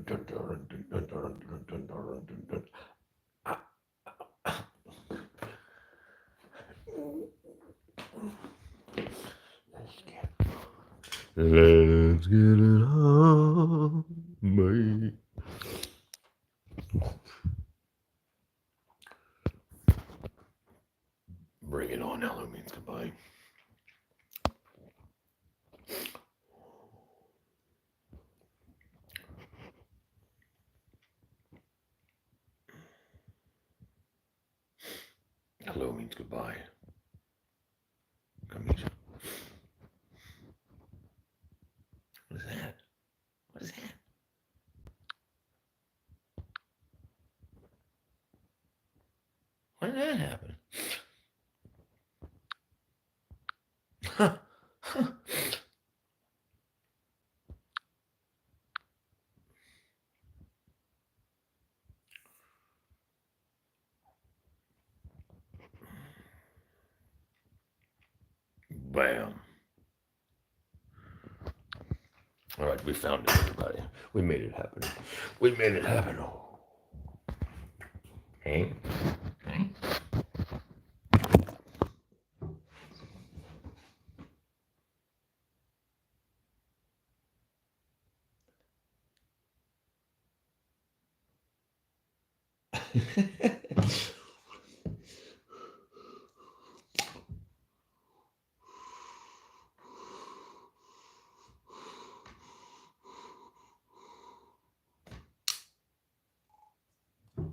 Let's get it on, baby. Bring it on, HelloMeans Goodbye. HelloMeans Goodbye. Come eat. What is that? What is that? Why did that happen? Huh. Huh. Bam. All right, we found it, everybody. We made it happen. We made it happen. Hey? Hey?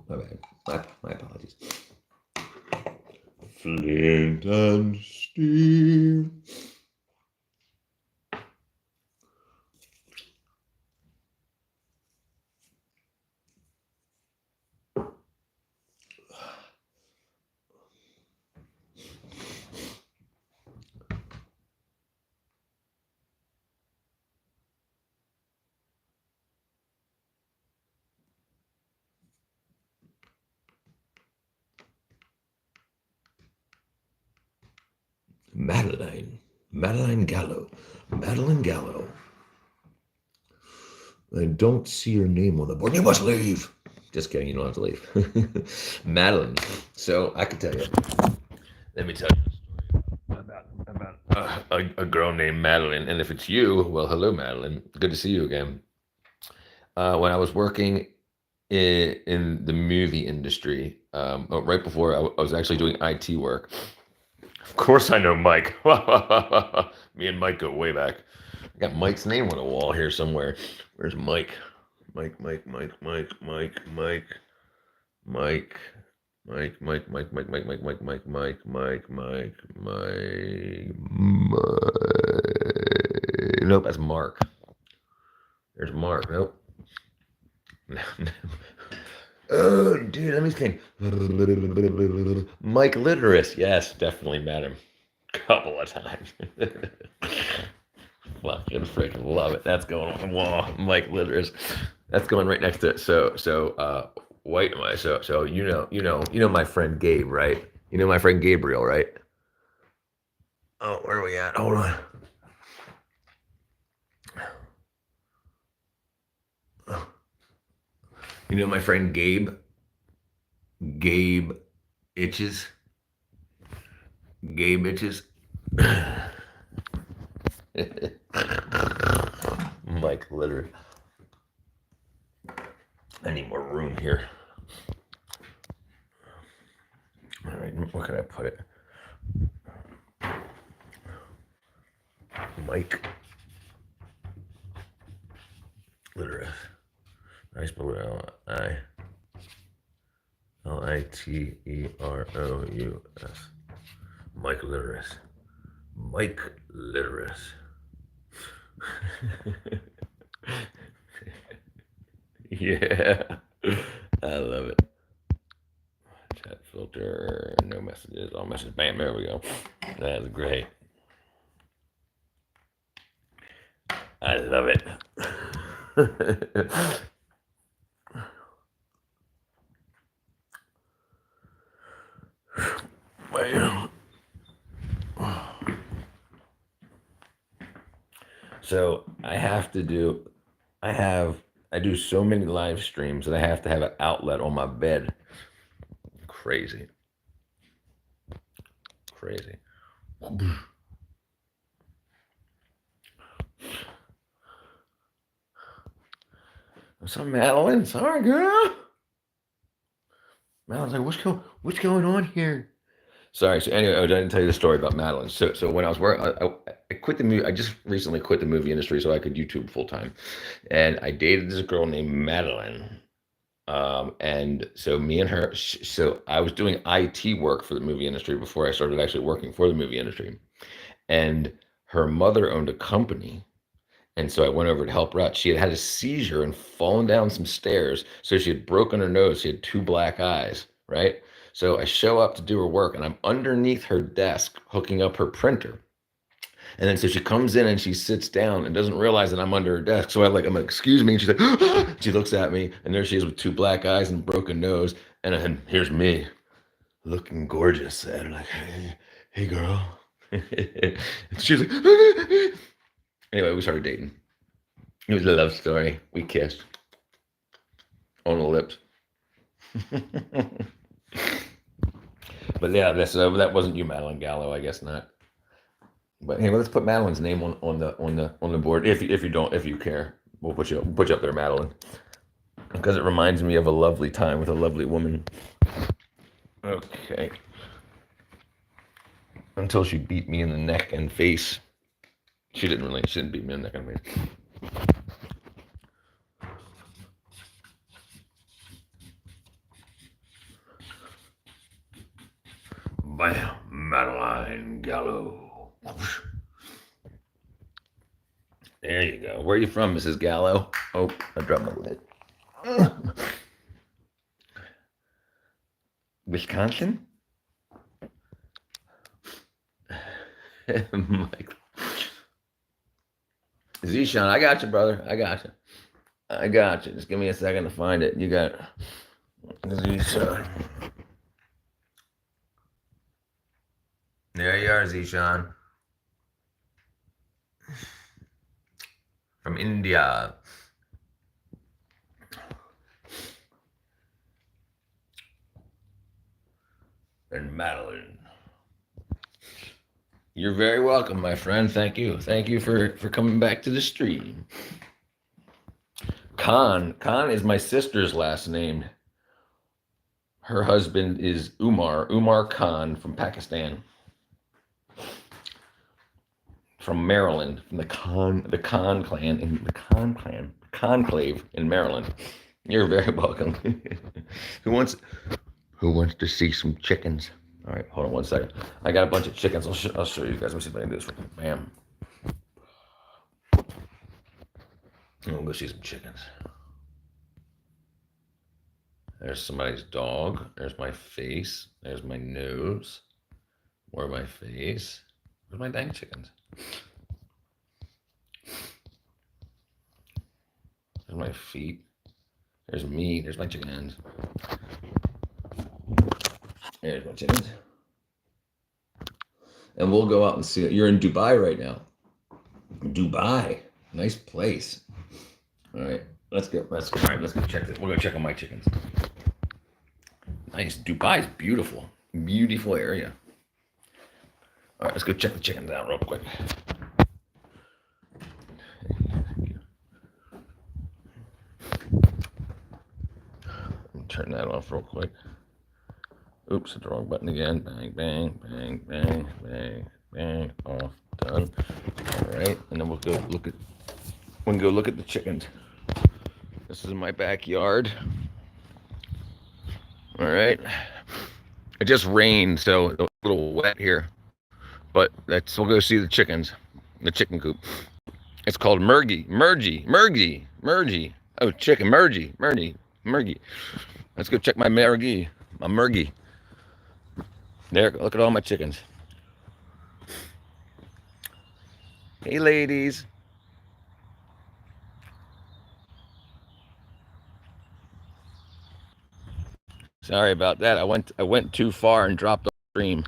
My bad. My apologies. Flint and steel. Madeline Gallo. Madeline Gallo. I don't see your name on the board. You must leave. Just kidding. You don't have to leave. Madeline. So I can tell you. Let me tell you a story about a girl named Madeline. And if it's you, well, hello, Madeline. Good to see you again. When I was working in the movie industry, right before I was actually doing IT work. Of course, I know Mike. Me and Mike go way back. I got Mike's name on a wall here somewhere. Where's Mike? Mike. Nope, that's Mark. There's Mark. Nope. Oh, dude, let me think. Mike Literus. Yes, definitely met him a couple of times. Fucking freaking love it. That's going on the wall. Mike Literus. That's going right next to it. White am I? So you know my friend Gabe, right? You know my friend Gabriel, right? Oh, where are we at? Hold on. You know my friend Gabe? Gabe Itches? Gabe Itches? Mike Litter. I need more room here. All right, where can I put it? Mike Litterus. I spell it Literous. Mike Litterus. Mike Litterus. Yeah, I love it. Chat filter, no messages, all messages. Bam, there we go. That's great. I love it. So I have I do so many live streams that I have to have an outlet on my bed. Crazy. Crazy. What's up, Madeline? Sorry, girl. Madeline's like, what's going on here? Sorry. So anyway, I didn't tell you the story about Madeline. So when I was working, I quit the movie. I just recently quit the movie industry so I could YouTube full time, and I dated this girl named Madeline. And so me and her, so I was doing IT work for the movie industry before I started actually working for the movie industry, and her mother owned a company. And so I went over to help her out. She had had a seizure and fallen down some stairs. So she had broken her nose. She had two black eyes, right? So I show up to do her work and I'm underneath her desk hooking up her printer. And then so she comes in and she sits down and doesn't realize that I'm under her desk. So I'm like, excuse me. And she's like, she looks at me and there she is with two black eyes and broken nose. And then here's me looking gorgeous. And I'm like, hey girl. She's like, anyway, we started dating. It was a love story. We kissed on the lips. But yeah, that wasn't you, Madeline Gallo. I guess not. But hey, let's put Madeline's name on the board. If you care, we'll put you up there, Madeline, because it reminds me of a lovely time with a lovely woman. Okay. Until she beat me in the neck and face. She didn't beat me in the neck and face. Bam, Madeline Gallo. There you go. Where are you from, Mrs. Gallo? Oh, I dropped my lid. Wisconsin? Mike. Zishan, I got you, brother. I got you. Just give me a second to find it. You got Zishan. There you are, Zishan. From India. And Madeline. You're very welcome, my friend. Thank you. Thank you for coming back to the stream. Khan is my sister's last name. Her husband is Umar Khan from Pakistan. From Maryland, from the Khan conclave in Maryland. You're very welcome. Who wants to see some chickens? All right, hold on one second. I got a bunch of chickens. I'll show you guys. Let me see if I can do this. Bam. We'll go see some chickens. There's somebody's dog. There's my face. There's my nose. More of my face. Where's my dang chickens? There's my feet. There's me. There's my chickens. There's my chickens. And we'll go out and see it. You're in Dubai right now. Dubai. Nice place. All right. Let's go. All right, let's go check this. We're going to check on my chickens. Nice. Dubai's beautiful. Beautiful area. All right, let's go check the chickens out real quick. Turn that off real quick. Oops, hit the wrong button again. Bang, bang, bang, bang, bang, bang. Off, done. All right, and then we can go look at the chickens. This is my backyard. All right. It just rained, so it's a little wet here. But we'll go see the chickens, the chicken coop. It's called Murgy. Oh, chicken, Murgy. Let's go check my Murgy. There, look at all my chickens. Hey, ladies. Sorry about that. I went too far and dropped the stream.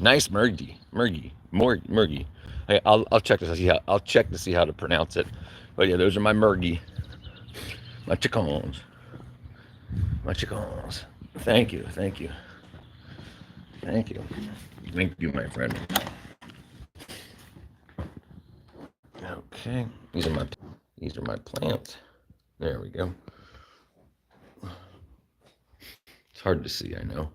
Nice Murgy. Hey, I'll check to see how to pronounce it. But yeah, those are my mergy, my chickens, my chickens. Thank you, thank you, thank you, thank you, my friend. Okay, these are my plants. There we go. It's hard to see, I know.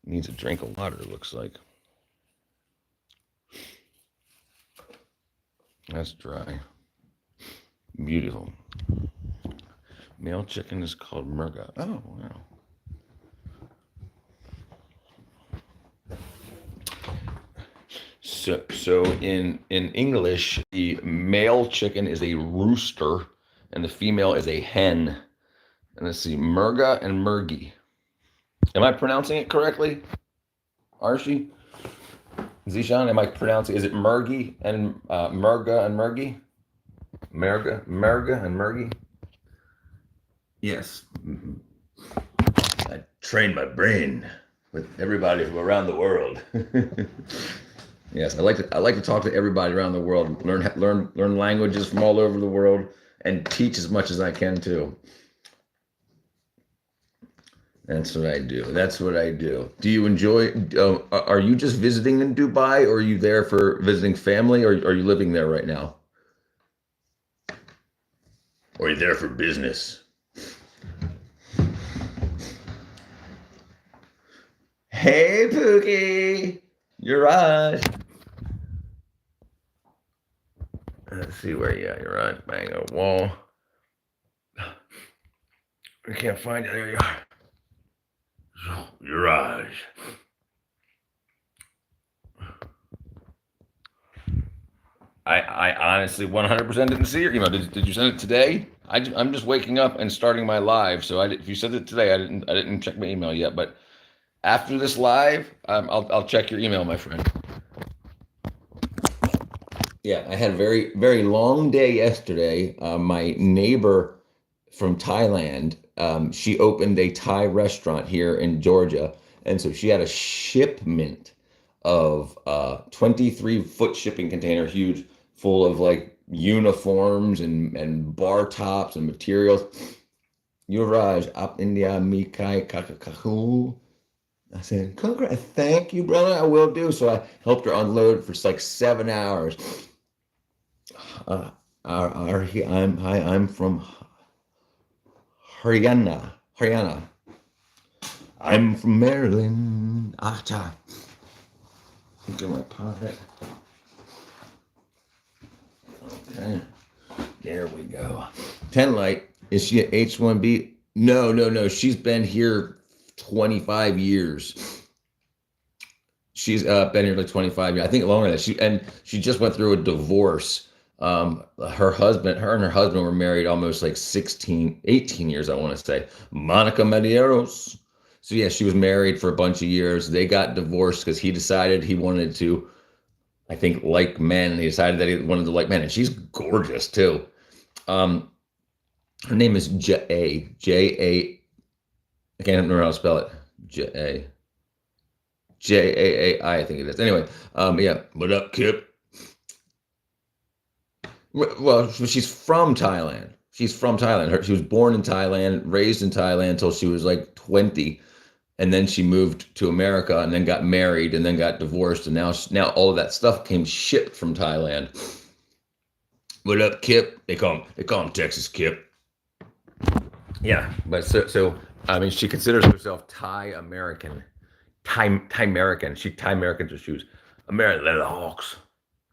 Needs a drink of water, it looks like. That's dry. Beautiful. Male chicken is called Murga. Oh, wow. So in English, the male chicken is a rooster, and the female is a hen. And let's see, Murga and Murgy. Am I pronouncing it correctly, Archie? Zishan, am I pronouncing? Is it Murgy and Murga and Murgy? Merga and Murgy? Yes. I train my brain with everybody from around the world. Yes, I like to talk to everybody around the world, learn languages from all over the world, and teach as much as I can too. That's what I do. That's what I do. Do you enjoy? Are you just visiting in Dubai, or are you there for visiting family, or are you living there right now? Or are you there for business? Hey, Pookie, you're right. Let's see where you at. You're right. Bang a wall. I can't find it. There you are. Your eyes. I honestly 100% didn't see your email. Did you send it today? I'm just waking up and starting my live. So if you sent it today, I didn't check my email yet. But after this live, I'll check your email, my friend. Yeah, I had a very long day yesterday. My neighbor from Thailand, she opened a Thai restaurant here in Georgia, and so she had a shipment of 23-foot shipping container, huge, full of like uniforms and bar tops and materials. Yuvraj, up India, Mikai, Kakakaku. I said, congrats, thank you, brother. I will do. So I helped her unload for like 7 hours. I'm from Haryana. I'm from Maryland. Acha. Look at my pocket. Okay. There we go. 10 light. Is she at H1B? No. She's been here 25 years. She's been here like 25 years. I think longer than that. She just went through a divorce. Her and her husband were married almost like 18 years, I want to say. Monica Medeiros. So yeah, she was married for a bunch of years. They got divorced because he decided he wanted to, I think, like men. And he decided that he wanted to like men. And she's gorgeous too. Her name is J-A. I can't remember how to spell it. Jaai, I think it is. Anyway, yeah. What up, Kip? Well, she's from Thailand. She's from Thailand. She was born in Thailand, raised in Thailand until she was like 20, and then she moved to America and then got married and then got divorced, and now all of that stuff came shipped from Thailand. What up, Kip? They call him Texas Kip. Yeah, but so I mean, she considers herself Thai American. Thai American. She Thai Americans her shoes. American Hawks.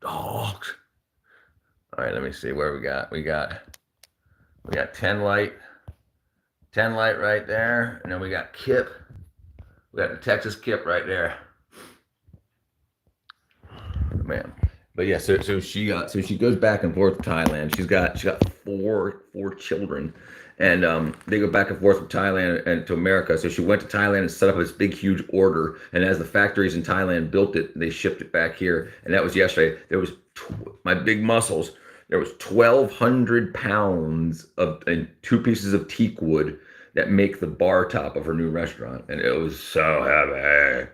The Hawks. All right, let me see where we got 10 light. 10 light right there. And then we got Kip. We got the Texas Kip right there. Man. But yeah, so she goes back and forth to Thailand. She's got four children, and they go back and forth from Thailand and to America. So she went to Thailand and set up this big huge order. And as the factories in Thailand built it, they shipped it back here. And that was yesterday. There was my big muscles. There was 1,200 pounds of and two pieces of teak wood that make the bar top of her new restaurant, and it was so heavy.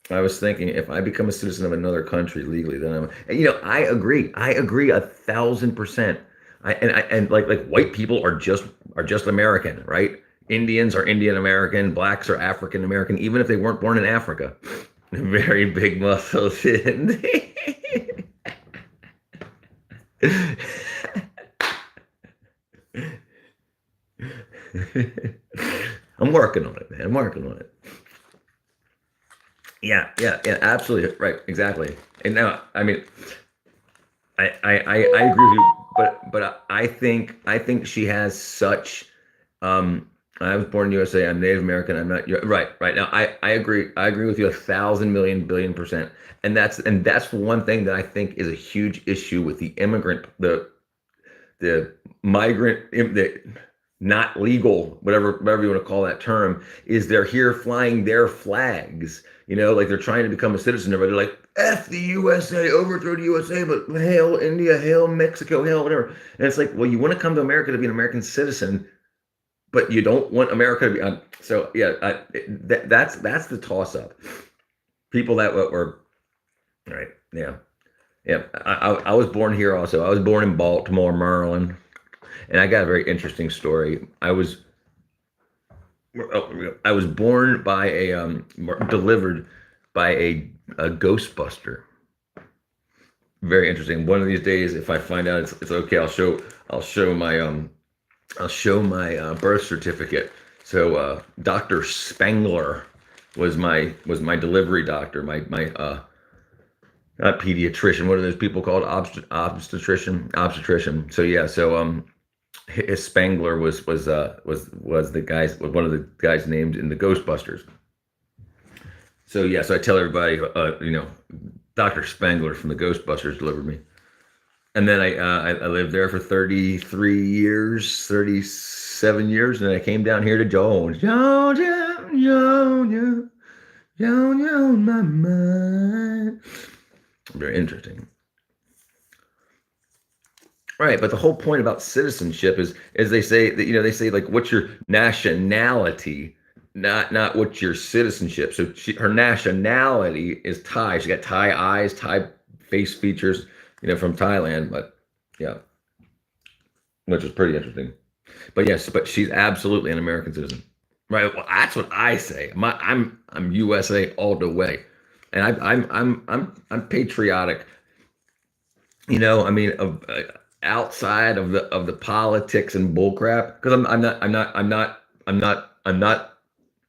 I was thinking, if I become a citizen of another country legally, then and, I agree. I agree 1,000%. And like white people are just American, right? Indians are Indian American, blacks are African American, even if they weren't born in Africa. Very big muscles. I'm working on it, man. I'm working on it. Yeah, absolutely right, exactly. And now, I mean, I agree with you, but I think she has such. I was born in USA. I'm Native American. I'm not. You're, right now. I agree. I agree with you 1,000 million billion%. And that's one thing that I think is a huge issue with the immigrant, the migrant, the not legal, whatever you want to call that term, is they're here flying their flags. Like they're trying to become a citizen. Everybody like F the USA, overthrow the USA, but hail India, hail Mexico, hail whatever. And it's like, well, you want to come to America to be an American citizen, but you don't want America to be. So yeah, that's the toss up. People that were right, yeah, yeah. I was born here also. I was born in Baltimore, Maryland. And I got a very interesting story. I was born by delivered by a Ghostbuster. Very interesting. One of these days, if I find out it's okay, I'll show my birth certificate. So Dr. Spangler was my delivery doctor, my not pediatrician. What are those people called? Obstetrician. So yeah, so his Spangler was the guys was one of the guys named in the Ghostbusters. So yeah, so I tell everybody, Dr. Spangler from the Ghostbusters delivered me, and then I lived there for 33 years, 37 years, and then I came down here to Jones, Georgia, Georgia, Georgia on my mind. Very interesting. Right, but the whole point about citizenship is they say that they say like what's your nationality, not what's your citizenship. So her nationality is Thai. She got Thai eyes, Thai face features, from Thailand. But yeah, which is pretty interesting. But yes, but she's absolutely an American citizen. Right. Well, that's what I say. I'm USA all the way, and I'm patriotic. I mean, outside of the politics and bullcrap, because I'm not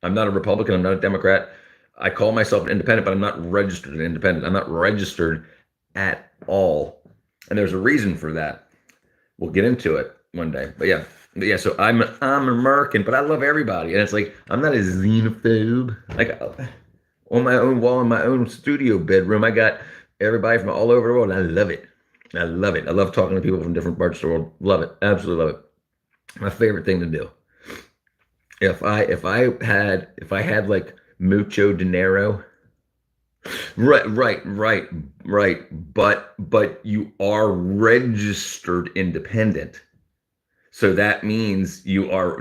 a Republican. I'm not a Democrat. I call myself an independent, but I'm not registered an independent. I'm not registered at all, and there's a reason for that. We'll get into it one day. But yeah. So I'm American, but I love everybody, and it's like I'm not a xenophobe. Like on my own wall in my own studio bedroom, I got everybody from all over the world. And I love it. I love it. I love talking to people from different parts of the world. Love it. Absolutely love it. My favorite thing to do. If I had like mucho dinero, right. But you are registered independent. So that means you are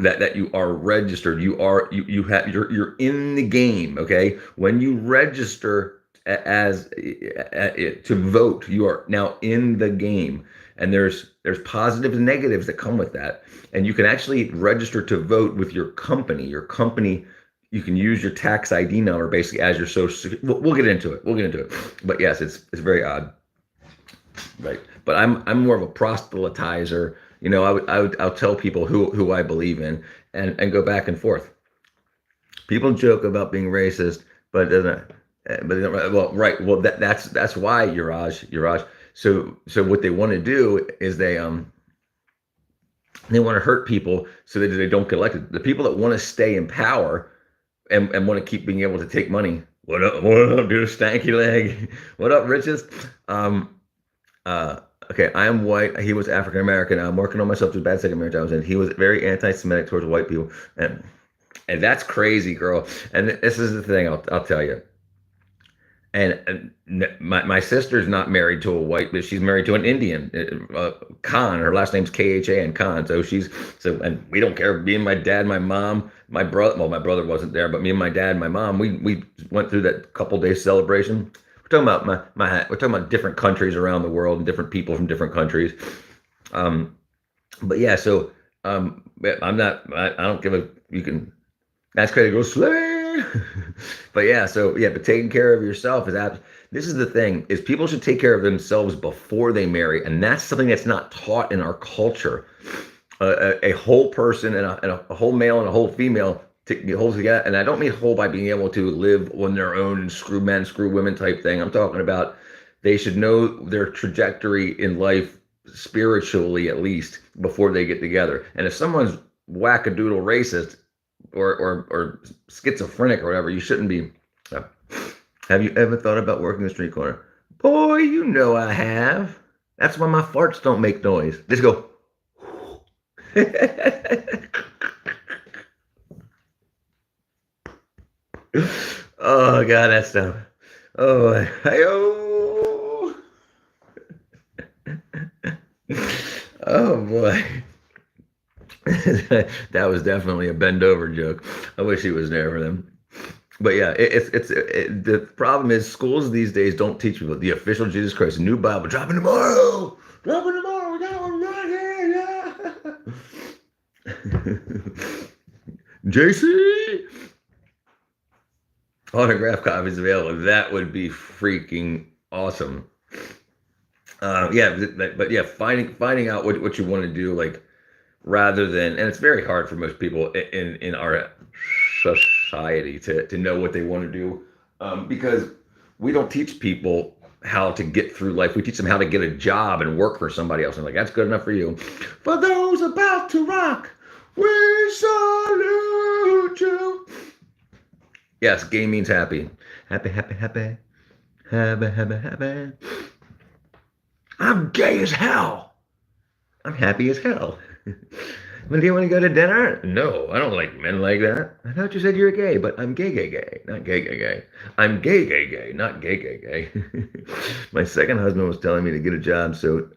registered. You're in the game. Okay. When you register as to vote, you are now in the game, and there's positives and negatives that come with that. And you can actually register to vote with your company. You can use your tax ID number basically as your social. We'll get into it. But yes, it's very odd, right? But I'm more of a proselytizer. I'll tell people who I believe in, and go back and forth. People joke about being racist, but it doesn't. Well, right. Well, that's why Uraj. So what they want to do is they want to hurt people so that they don't get elected. The people that want to stay in power and want to keep being able to take money What up? What up, dude? Stanky leg. What up, Riches? Um, okay, I am white. He was African American. I'm working on myself through bad second marriage I was in. He was very anti-Semitic towards white people, and that's crazy, girl. And this is the thing. I'll tell you. My sister's not married to a white, but she's married to an Indian, Khan. Her last name's Khan, Khan. And we don't care. Me and my dad, my mom, my brother. Well, my brother wasn't there, but me and my dad, and my mom, we went through that couple days celebration. We're talking about we're talking about different countries around the world and different people from different countries. Um, but yeah, so I'm not. I don't give a. You can that's crazy. Go slay. But yeah, so yeah, but taking care of yourself this is the thing is people should take care of themselves before they marry, and that's something that's not taught in our culture. A whole person and a whole male and a whole female holds together, and I don't mean whole by being able to live on their own and screw men, screw women type thing. I'm talking about they should know their trajectory in life spiritually at least before they get together. And if someone's wackadoodle racist or schizophrenic or whatever, you shouldn't be. uh, Have you ever thought about working the street corner? Boy, you know I have. That's why my farts don't make noise. Just go. Oh God, that stuff. Oh, hey, oh. Oh boy. That was definitely a bend over joke. I wish he was there for them. But yeah, the problem is schools these days don't teach people the official Jesus Christ new Bible dropping tomorrow, dropping tomorrow. We got one right here, yeah. JC, autograph copies available. That would be freaking awesome. Yeah, but yeah, finding out what you want to do, like rather than, and it's very hard for most people in our society to know what they want to do, because we don't teach people how to get through life. We teach them how to get a job and work for somebody else. And like, that's good enough for you. For those about to rock, we salute you. Yes, gay means happy. Happy, happy, happy. Happy, happy, happy. I'm gay as hell. I'm happy as hell. Well, do you want to go to dinner? No, I don't like men like that. I thought you said you're gay, but I'm gay, gay, gay, not gay, gay, gay. I'm gay, gay, gay, not gay, gay, gay. My second husband was telling me to get a job, so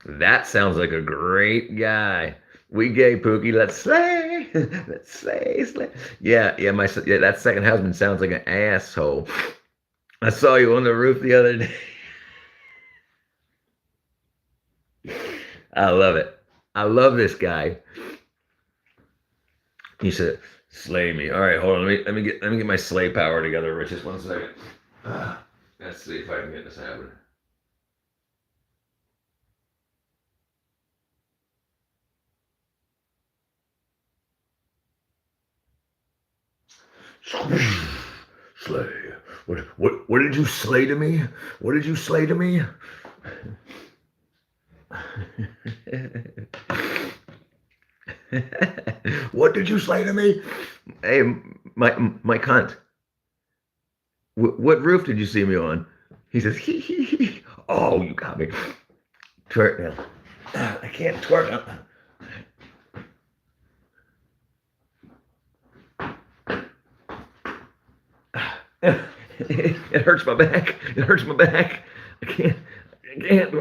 that sounds like a great guy. We gay, Pookie. Let's slay. Let's slay, slay. Yeah, that second husband sounds like an asshole. I saw you on the roof the other day. I love it. I love this guy. He said, "Slay me." All right, hold on. Let me get my slay power together, Rich. Just 1 second. Let's see if I can get this happening. Slay. What did you slay to me? What did you slay to me? What did you slay to me? Hey, my cunt. What roof did you see me on? He says, hee hee hee. Oh, you got me. Twerk now. I can't twerk now. It hurts my back. It hurts my back. I can't. I can't.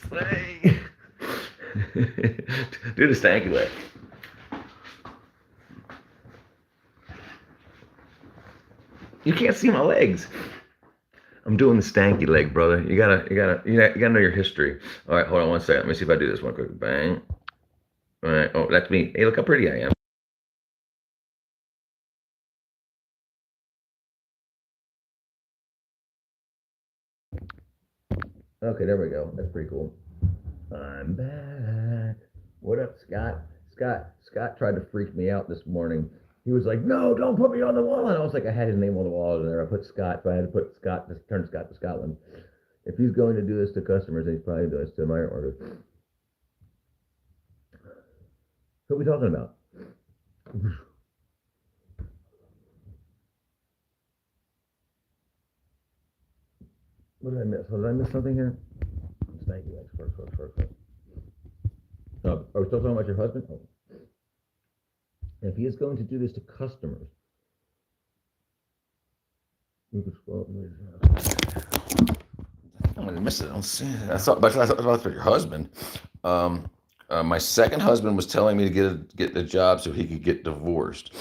Slay. Do the stanky leg. You can't see my legs. I'm doing the stanky leg, brother. You gotta know your history. All right, hold on 1 second. Let me see if I do this one quick. Bang. All right. Oh, that's me. Hey, look how pretty I am. Okay, there we go. That's pretty cool. I'm back. What up, Scott? Scott tried to freak me out this morning. He was like, "No, don't put me on the wall." And I was like, I had his name on the wall in there. I put Scott, but I had to put Scott, just turn Scott to Scotland. If he's going to do this to customers, then he's probably doing this to my orders. What are we talking about? What did I miss? Did I miss something here? Thank you. First. Are we still talking about your husband? Oh. If he is going to do this to customers, you could scroll. I'm gonna miss it. I don't see it. I thought about your husband. My second husband was telling me to get a job so he could get divorced.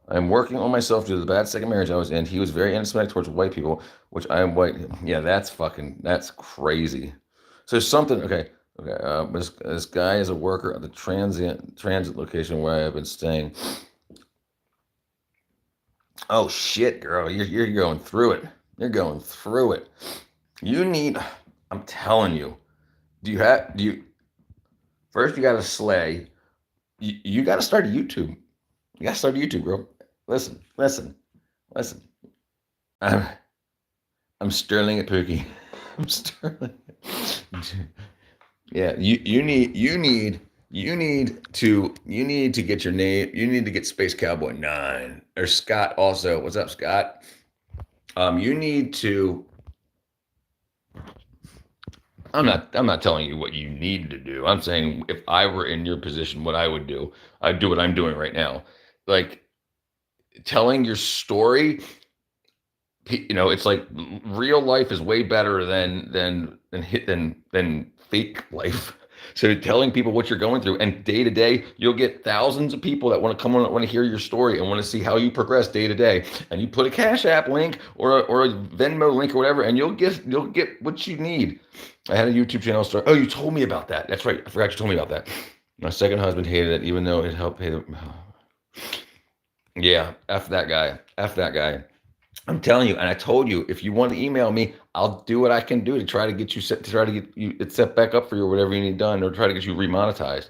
I'm working on myself due to the bad second marriage I was in. He was very anti-Semitic towards white people, which I am white. Yeah, that's crazy. So something, okay. This guy is a worker at the transit location where I have been staying. Oh shit, girl, you're going through it. You're going through it. You need. I'm telling you. First you got to slay. You got to start a YouTube. You got to start a YouTube, bro. Listen. I'm Sterling at Pookie. I'm Sterling. Yeah, you need to get your name. You need to get Space Cowboy 9 or Scott also. What's up, Scott? You need to. I'm not telling you what you need to do. I'm saying if I were in your position, what I would do, I'd do what I'm doing right now. Like telling your story, it's like real life is way better than fake life. So telling people what you're going through, and day to day, you'll get thousands of people that want to come on, want to hear your story and want to see how you progress day to day. And you put a Cash App link or a Venmo link or whatever, and you'll get what you need. I had a YouTube channel start. Oh, you told me about that. That's right. I forgot you told me about that. My second husband hated it, even though it helped pay the. Yeah, F that guy. I'm telling you, and I told you, if you want to email me, I'll do what I can do to try to get you set, to try to get you it set back up for you or whatever you need done, or try to get you remonetized.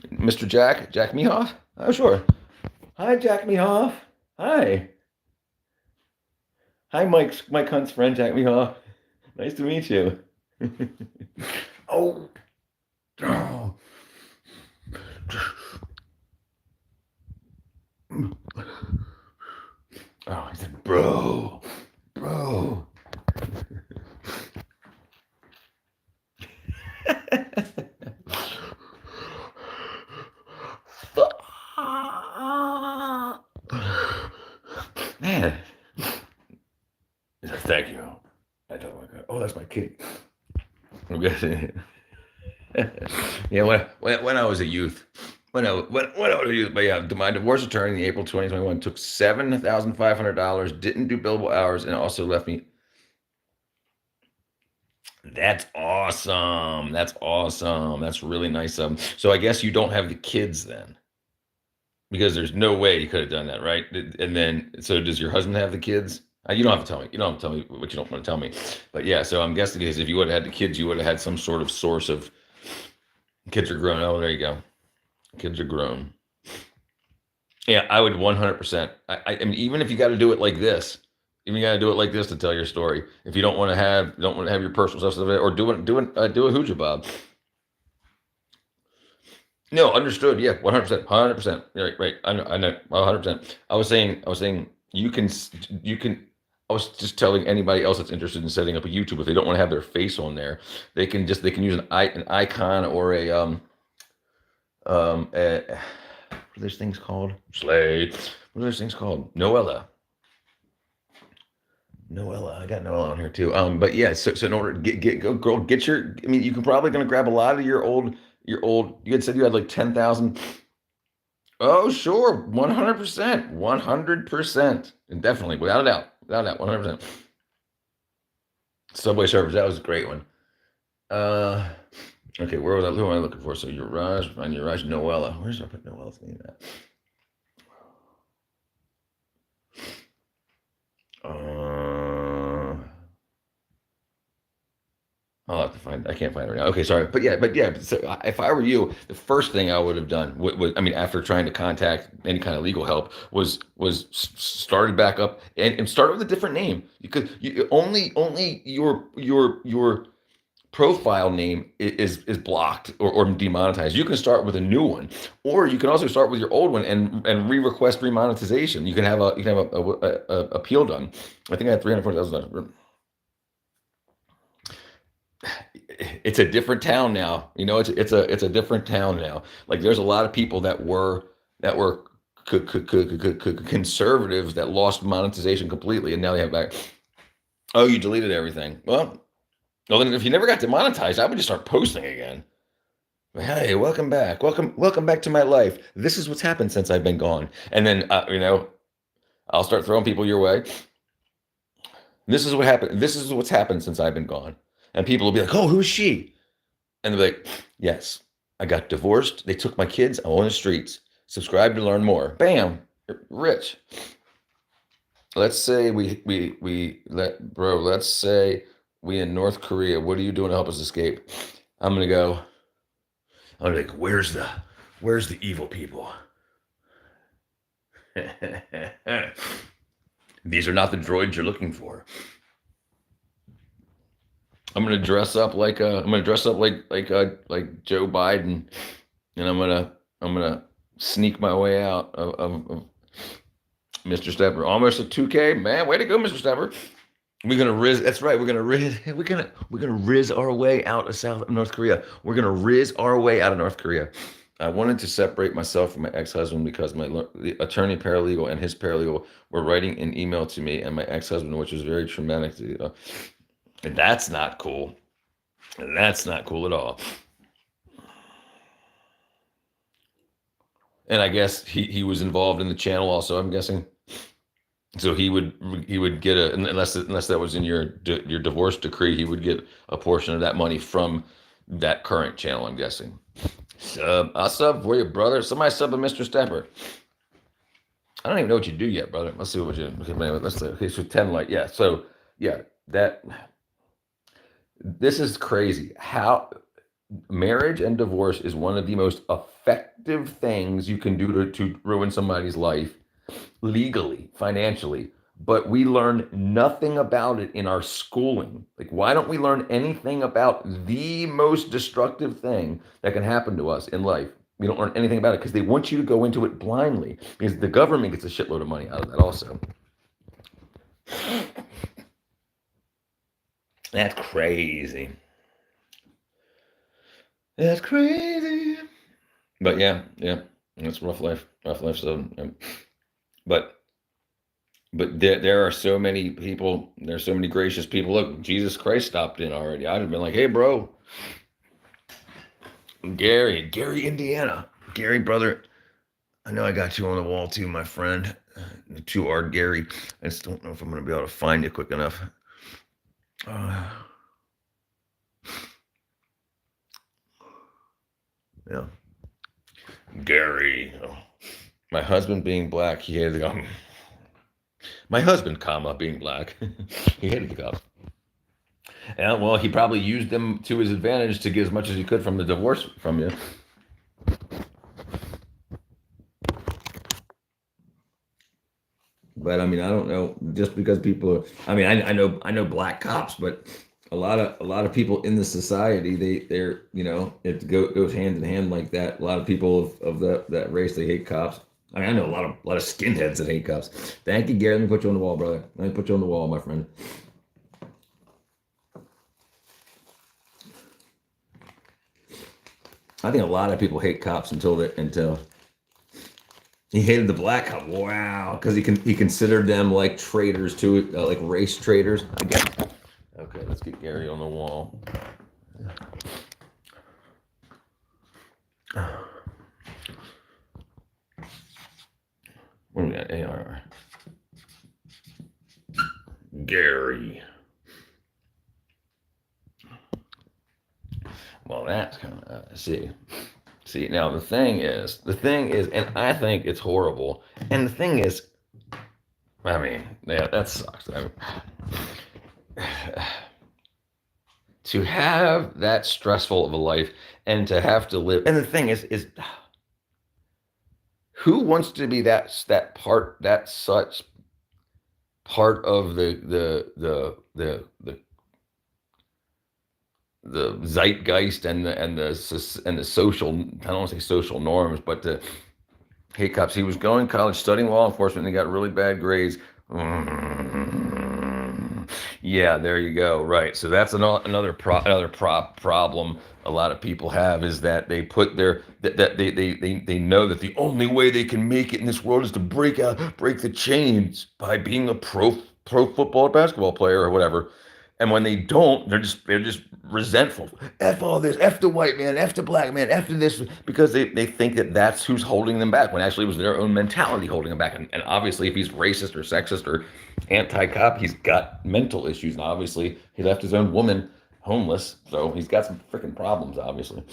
Mr. Jack Mehoff? Oh, sure. Hi, Jack Mehoff. Hi, Mike Hunt's friend, Jack Mehoff. Nice to meet you. Oh, oh. Oh, he said, bro. Man. Thank you. I don't like that. Oh, that's my kitty. I'm guessing. Yeah, when I was a youth. When I was a youth, but yeah, my divorce attorney in April 2021 took $7,500, didn't do billable hours, and also left me. That's awesome. That's really nice of him. So I guess you don't have the kids then, because there's no way you could have done that, right? And then, so does your husband have the kids? You don't have to tell me. You don't have to tell me what you don't want to tell me. But yeah, so I'm guessing because if you would have had the kids, you would have had some sort of source of. Kids are grown. Oh, there you go. Kids are grown. Yeah, I would 100%. I mean, even if you got to do it like this, even you got to do it like this to tell your story. If you don't want to have your personal stuff, or do a hooja bob. No, understood. Yeah, 100%, 100%. Right. I know, 100%. I was saying you can. I was just telling anybody else that's interested in setting up a YouTube, if they don't want to have their face on there, they can use an icon or what are those things called? Slay. What are those things called? Noella. I got Noella on here too. But yeah, so in order to get your, I mean, you can probably gonna grab a lot of your old. You had said you had like 10,000. Oh, sure, 100%, and definitely, without a doubt, 100%. Subway Surfers, that was a great one. Okay, who am I looking for? So Uraj, Noella. Where's I put Noella's name at? I'll have to find. I can't find it right now. Okay, sorry, but yeah. So if I were you, the first thing I would have done was, I mean, after trying to contact any kind of legal help, was started back up and start with a different name, because only your profile name is blocked or demonetized. You can start with a new one, or you can also start with your old one and re-request remonetization. You can have a appeal done. I think I had $340,000. It's a different town now. It's a different town now. Like there's a lot of people that were conservatives that lost monetization completely, and now they have back. Oh, you deleted everything. Well, then if you never got demonetized, I would just start posting again. Hey, welcome back. Welcome back to my life. This is what's happened since I've been gone. And then, I'll start throwing people your way. This is what happened. This is what's happened since I've been gone. And people will be like, oh, who's she? And they'll be like, yes, I got divorced. They took my kids. I'm on the streets. Subscribe to learn more. Bam, you're rich. Let's say let's say we in North Korea. What are you doing to help us escape? I'm gonna go. I'm like, where's the evil people? These are not the droids you're looking for. I'm gonna dress up like Joe Biden, and I'm gonna sneak my way out of Mr. Stepper. Almost a 2K, man. Way to go, Mr. Stepper. We're gonna riz. That's right. We're gonna riz our way out of North Korea. We're gonna riz our way out of North Korea. I wanted to separate myself from my ex-husband because the attorney paralegal and his paralegal were writing an email to me and my ex-husband, which was very traumatic. And that's not cool. And that's not cool at all. And I guess he was involved in the channel also, I'm guessing. So he would get unless that was in your divorce decree, he would get a portion of that money from that current channel, I'm guessing. I'll sub for you, brother. Somebody sub a Mr. Stepper. I don't even know what you do yet, brother. Let's see what you do. Let's say, okay, so 10 like, yeah. So yeah, this is crazy. How marriage and divorce is one of the most effective things you can do to ruin somebody's life legally, financially, but we learn nothing about it in our schooling. Like, why don't we learn anything about the most destructive thing that can happen to us in life? We don't learn anything about it because they want you to go into it blindly, because the government gets a shitload of money out of that also. That's crazy. That's crazy. But yeah, it's rough life. So, but there are so many people. There's so many gracious people. Look, Jesus Christ stopped in already. I'd have been like, hey, bro, Gary, Indiana, Gary, brother. I know I got you on the wall too, my friend. Too hard, Gary. I just don't know if I'm going to be able to find you quick enough. Yeah. Gary. My husband being black, he hated the gum. My husband, being black, he hated the gum. And well, he probably used them to his advantage to get as much as he could from the divorce from you. But I mean, I don't know. Just because people, I mean, I know black cops, but a lot of people in the society, they're it goes hand in hand like that. A lot of people of that race, they hate cops. I mean, I know a lot of skinheads that hate cops. Thank you, Gary. Let me put you on the wall, brother. Let me put you on the wall, my friend. I think a lot of people hate cops until he hated the black cop. Wow, because he considered them like traitors to like race traitors. Again. Okay, let's get Gary on the wall. What do we got? AR. Gary. Well, that's kind of see. Now the thing is, and I think it's horrible. And the thing is, I mean, yeah, that sucks. To have that stressful of a life and to have to live, and the thing is who wants to be such part of the the zeitgeist and the social, I don't want to say social norms, but the hey cops, he was going to college studying law enforcement and he got really bad grades. Yeah, there you go. Right. So that's another problem a lot of people have is that they put they know that the only way they can make it in this world is to break the chains by being a pro football or basketball player or whatever. And when they don't, they're just resentful. F all this, F the white man, F the black man, F the this, because they think that that's who's holding them back, when actually it was their own mentality holding them back. And obviously, if he's racist or sexist or anti-cop, he's got mental issues. And obviously, he left his own woman homeless, so he's got some freaking problems, obviously.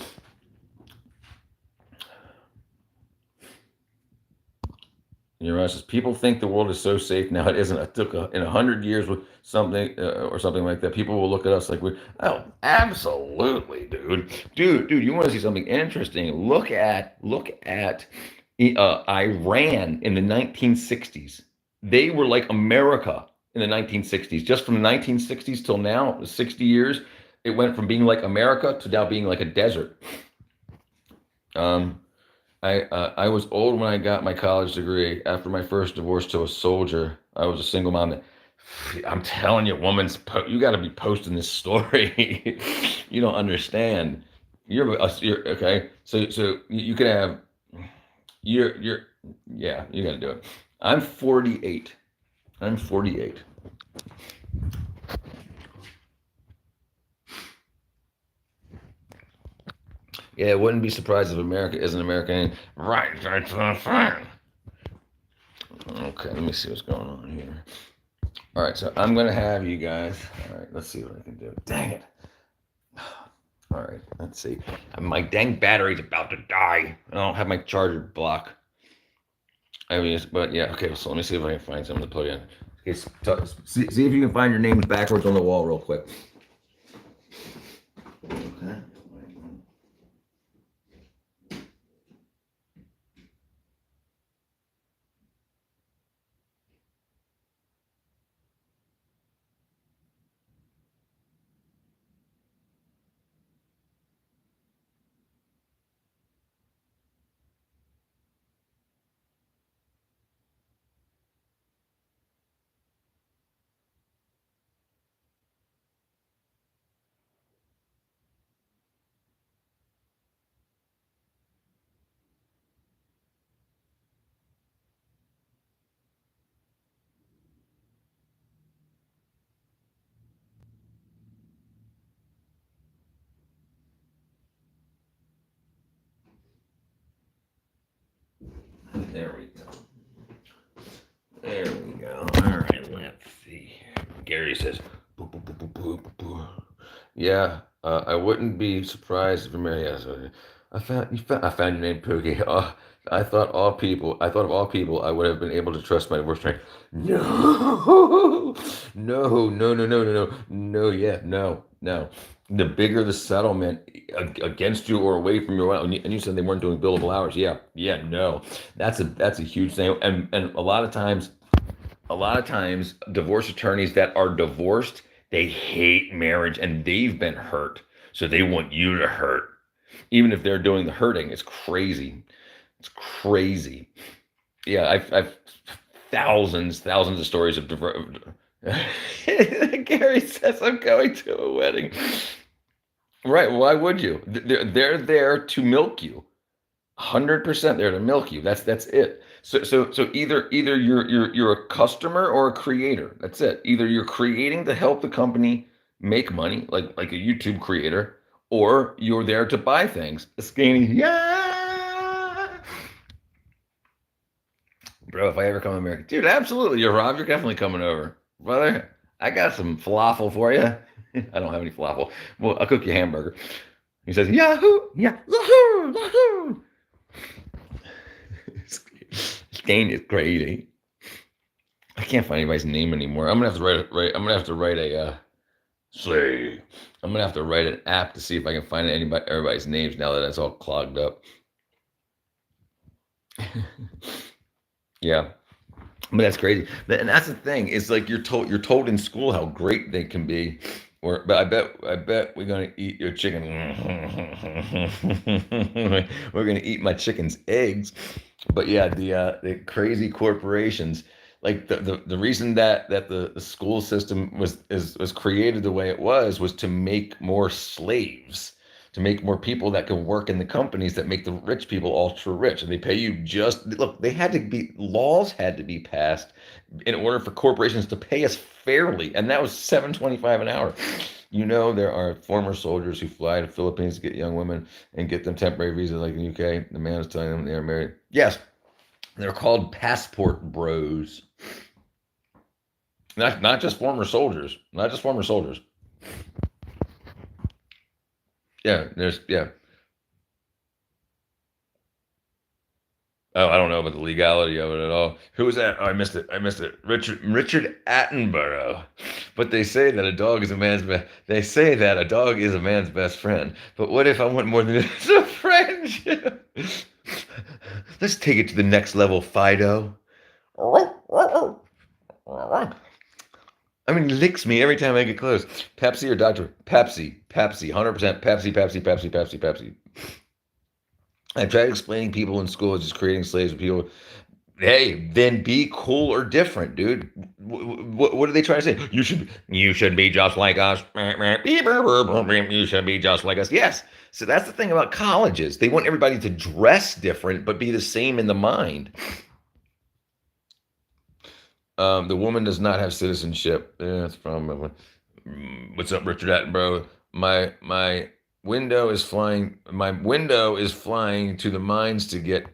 You know, says people think the world is so safe now. It isn't. It took in 100 years with something or something like that. People will look at us like we. Oh, absolutely, dude. You want to see something interesting? Look at Iran in the 1960s. They were like America in the 1960s. Just from the 1960s till now, 60 years, it went from being like America to now being like a desert. Um, I was old when I got my college degree. After my first divorce to a soldier, I was a single mom. I'm telling you, you got to be posting this story. You don't understand. You're okay. So you can have you're yeah. You got to do it. I'm 48. I'm 48. Yeah, I wouldn't be surprised if America isn't American. Right, that's fine. Okay, let me see what's going on here. All right, so I'm gonna have you guys. All right, let's see what I can do. Dang it! All right, let's see. My dang battery's about to die. I don't have my charger block. I mean, but yeah, okay. So let me see if I can find something to plug in. Okay, see if you can find your names backwards on the wall real quick. Okay. There we go. There we go. All right, let's see. Gary says, boo, boo, boo, boo, boo, boo, boo. Yeah, I wouldn't be surprised if Mary. Yeah, so I found your name, Pookie. I thought of all people, I would have been able to trust my worst friend. No, no. Yeah, no. The bigger the settlement against you or away from your, and you said they weren't doing billable hours. Yeah, no. That's a huge thing, and a lot of times divorce attorneys that are divorced, they hate marriage and they've been hurt, so they want you to hurt even if they're doing the hurting. It's crazy. Yeah, I've thousands of stories of divorce. Gary says I'm going to a wedding. Right, why would you? They're there to milk you. 100% there to milk you. That's it. So either you're a customer or a creator. That's it. Either you're creating to help the company make money, like a YouTube creator, or you're there to buy things. Scanning, yeah, bro. If I ever come to America, dude, absolutely, you're Rob. You're definitely coming over, brother. I got some falafel for you. I don't have any falafel. Well, I'll cook you a hamburger. He says, Yahoo! Yeah, Yahoo! Stain is crazy. I can't find anybody's name anymore. I'm gonna have to I'm gonna have to write a say. I'm gonna have to write an app to see if I can find everybody's names now that it's all clogged up. Yeah, but that's crazy. And that's the thing. It's like you're told in school how great they can be, But I bet we're gonna eat your chicken. We're gonna eat my chicken's eggs. But yeah, the crazy corporations, like the reason that the school system was created the way it was to make more slaves, to make more people that can work in the companies that make the rich people ultra rich, and they pay you just look. They had to be laws had to be passed in order for corporations to pay us fairly, and that was 7.25 an hour. You know, there are former soldiers who fly to Philippines to get young women and get them temporary visas like in the UK. The man is telling them they are married. Yes, they're called passport bros. Not just former soldiers. Not just former soldiers. Yeah, yeah. Oh, I don't know about the legality of it at all. Who was that? Oh, I missed it. I missed it. Richard Attenborough. But they say that a dog is a man's best. They say that a dog is a man's best friend. But what if I want more than just a friendship? Let's take it to the next level, Fido. I mean, he licks me every time I get close. Pepsi or Dr. Pepsi. Pepsi. 100% Pepsi, Pepsi, Pepsi, Pepsi, Pepsi. I tried explaining people in school is just creating slaves with people. Hey, then be cool or different, dude. What are they trying to say? You should be just like us. You should be just like us. Yes. So that's the thing about colleges. They want everybody to dress different, but be the same in the mind. The woman does not have citizenship. Yeah, that's from. What's up, Richard Attenborough? My window is flying. My window is flying to the mines to get.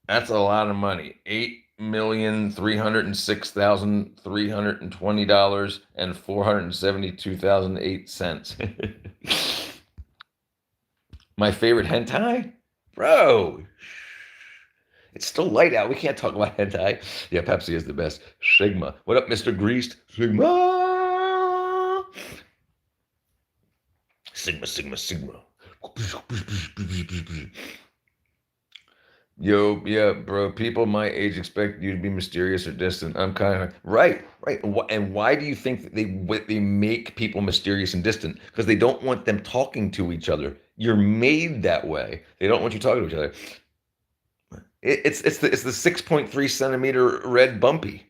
That's a lot of money. $8,306,320 and $472,008. My favorite hentai, bro. It's still light out. We can't talk about hentai. Yeah, Pepsi is the best. Sigma. What up, Mr. Greased? Sigma. Sigma, Sigma, Sigma. Yo, yeah, bro. People my age expect you to be mysterious or distant. I'm kind of right, right. And why do you think that they make people mysterious and distant? Because they don't want them talking to each other. You're made that way. They don't want you talking to each other. It's the 6.3 centimeter red bumpy.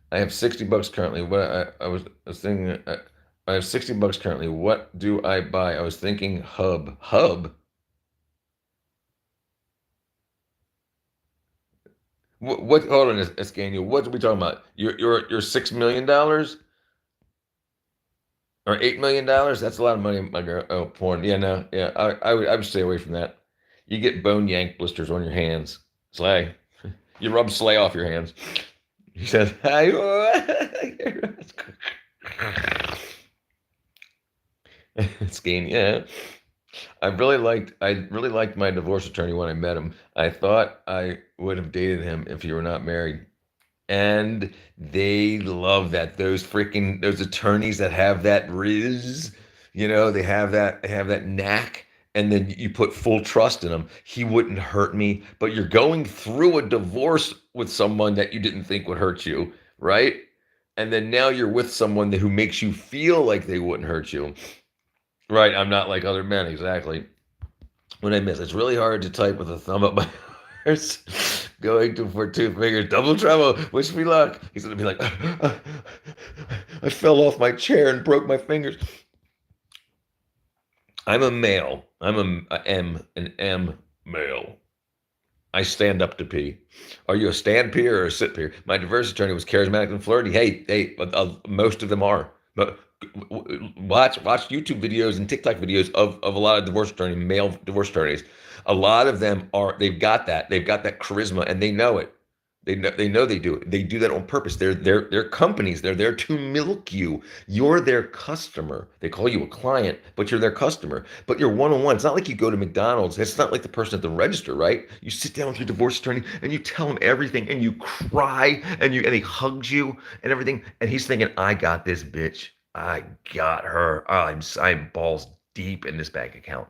I have $60 currently. I was thinking. I have $60 currently. What do I buy? I was thinking hub. Hub. What? Hold on, Escanio. What are we talking about? Your $6 million or $8 million? That's a lot of money, my girl. Oh, porn. Yeah, no, yeah. I would stay away from that. You get bone yank blisters on your hands. Slay. You rub Slay off your hands. He says, "Hi." Skiing, yeah. I really liked my divorce attorney when I met him. I thought I would have dated him if he were not married. And they love that. Those attorneys that have that riz, they have that knack, and then you put full trust in them. He wouldn't hurt me, but you're going through a divorce with someone that you didn't think would hurt you, right? And then now you're with someone who makes you feel like they wouldn't hurt you. Right, I'm not like other men, exactly. When I miss, it's really hard to type with a thumb up my horse. Going to for two fingers, double trouble. Wish me luck. He's gonna be like, I fell off my chair and broke my fingers. I'm a male. An M male. I stand up to pee. Are you a stand peer or a sit peer? My divorce attorney was charismatic and flirty. Hey, most of them are. But watch YouTube videos and TikTok videos of a lot of male divorce attorneys. A lot of them they've got that charisma, and they know it. They know they do it. They do that on purpose. They're companies. They're there to milk you. You're their customer. They call you a client, but you're their customer. But you're one-on-one. It's not like you go to McDonald's. It's not like the person at the register, right? You sit down with your divorce attorney and you tell him everything, and you cry, and he hugs you and everything, and he's thinking, I got this bitch. I got her. I'm balls deep in this bank account.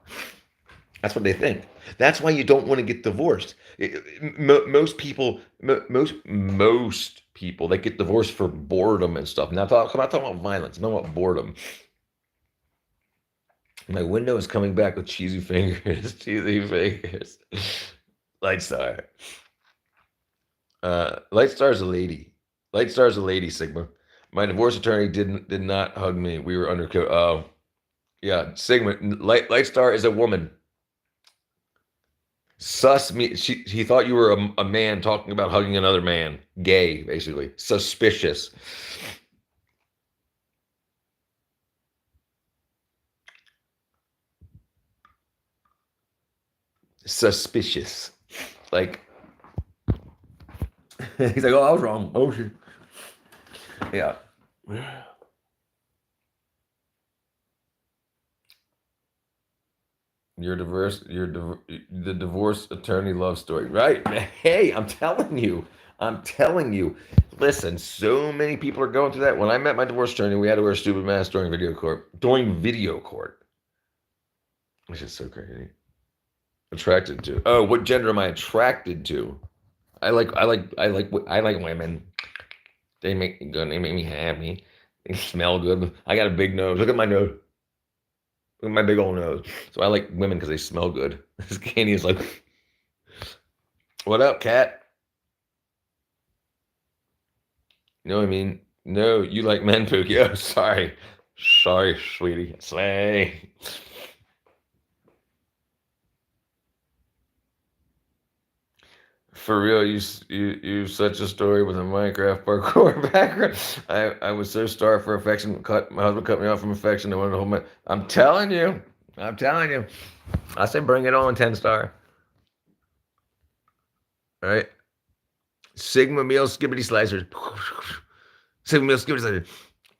That's what they think. That's why you don't want to get divorced. Most people that get divorced for boredom and stuff. Now, I'm not talking about violence. I'm talking about boredom. My window is coming back with cheesy fingers. Cheesy fingers. Light Star. Light Star's a lady. Light Star's a lady, Sigma. My divorce attorney did not hug me. We were undercover. Oh, yeah, Sigma. Light Star is a woman. Sus me. He thought you were a man talking about hugging another man. Gay, basically. Suspicious. Suspicious. Like he's like, oh, I was wrong. Oh shit. Yeah. The divorce attorney love story, right? Hey, I'm telling you, Listen, so many people are going through that. When I met my divorce attorney, we had to wear a stupid mask during video court. Which is so crazy. Attracted to? Oh, what gender am I attracted to? I like women. They make me good. They make me happy. They smell good. I got a big nose. Look at my nose. Look at my big old nose. So I like women because they smell good. This Candy is like, what up, cat? You know what I mean? No, you like men, Pookie. Oh, sorry. Sorry, sweetie. Slay. For real, you such a story with a Minecraft parkour background. I was so starved for affection. My husband cut me off from affection. I wanted to hold my. I'm telling you. I say bring it on, 10-star. All right. Sigma meal skibbity slicers. Sigma meal skibbity slicers.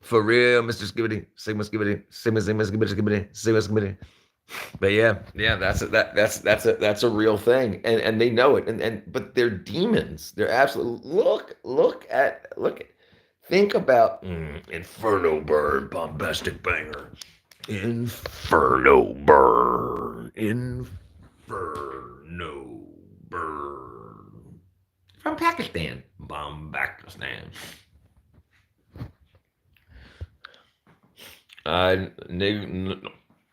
For real, Mr. Skibbity. Sigma skibbity. Sigma skibbity skibbity. Sigma skibbity. But yeah, that's a real thing, and they know it, but they're demons. They're absolute. Think about Inferno Burn, bombastic banger. Inferno Burn, from Pakistan, Pakistan.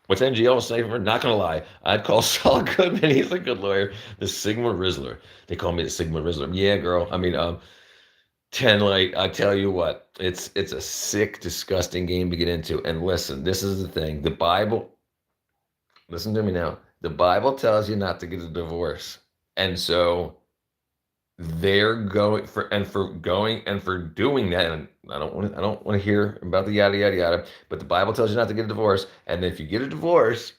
What's NGL say for? Not gonna lie, I'd call Saul Goodman. He's a good lawyer. The Sigma Rizzler. They call me the Sigma Rizzler. Yeah, girl. I mean, 10 light. I tell you what, it's a sick, disgusting game to get into. And listen, this is the thing. The Bible. Listen to me now. The Bible tells you not to get a divorce, and so they're going for doing that. And I don't want to hear about the yada yada yada. But the Bible tells you not to get a divorce, and if you get a divorce,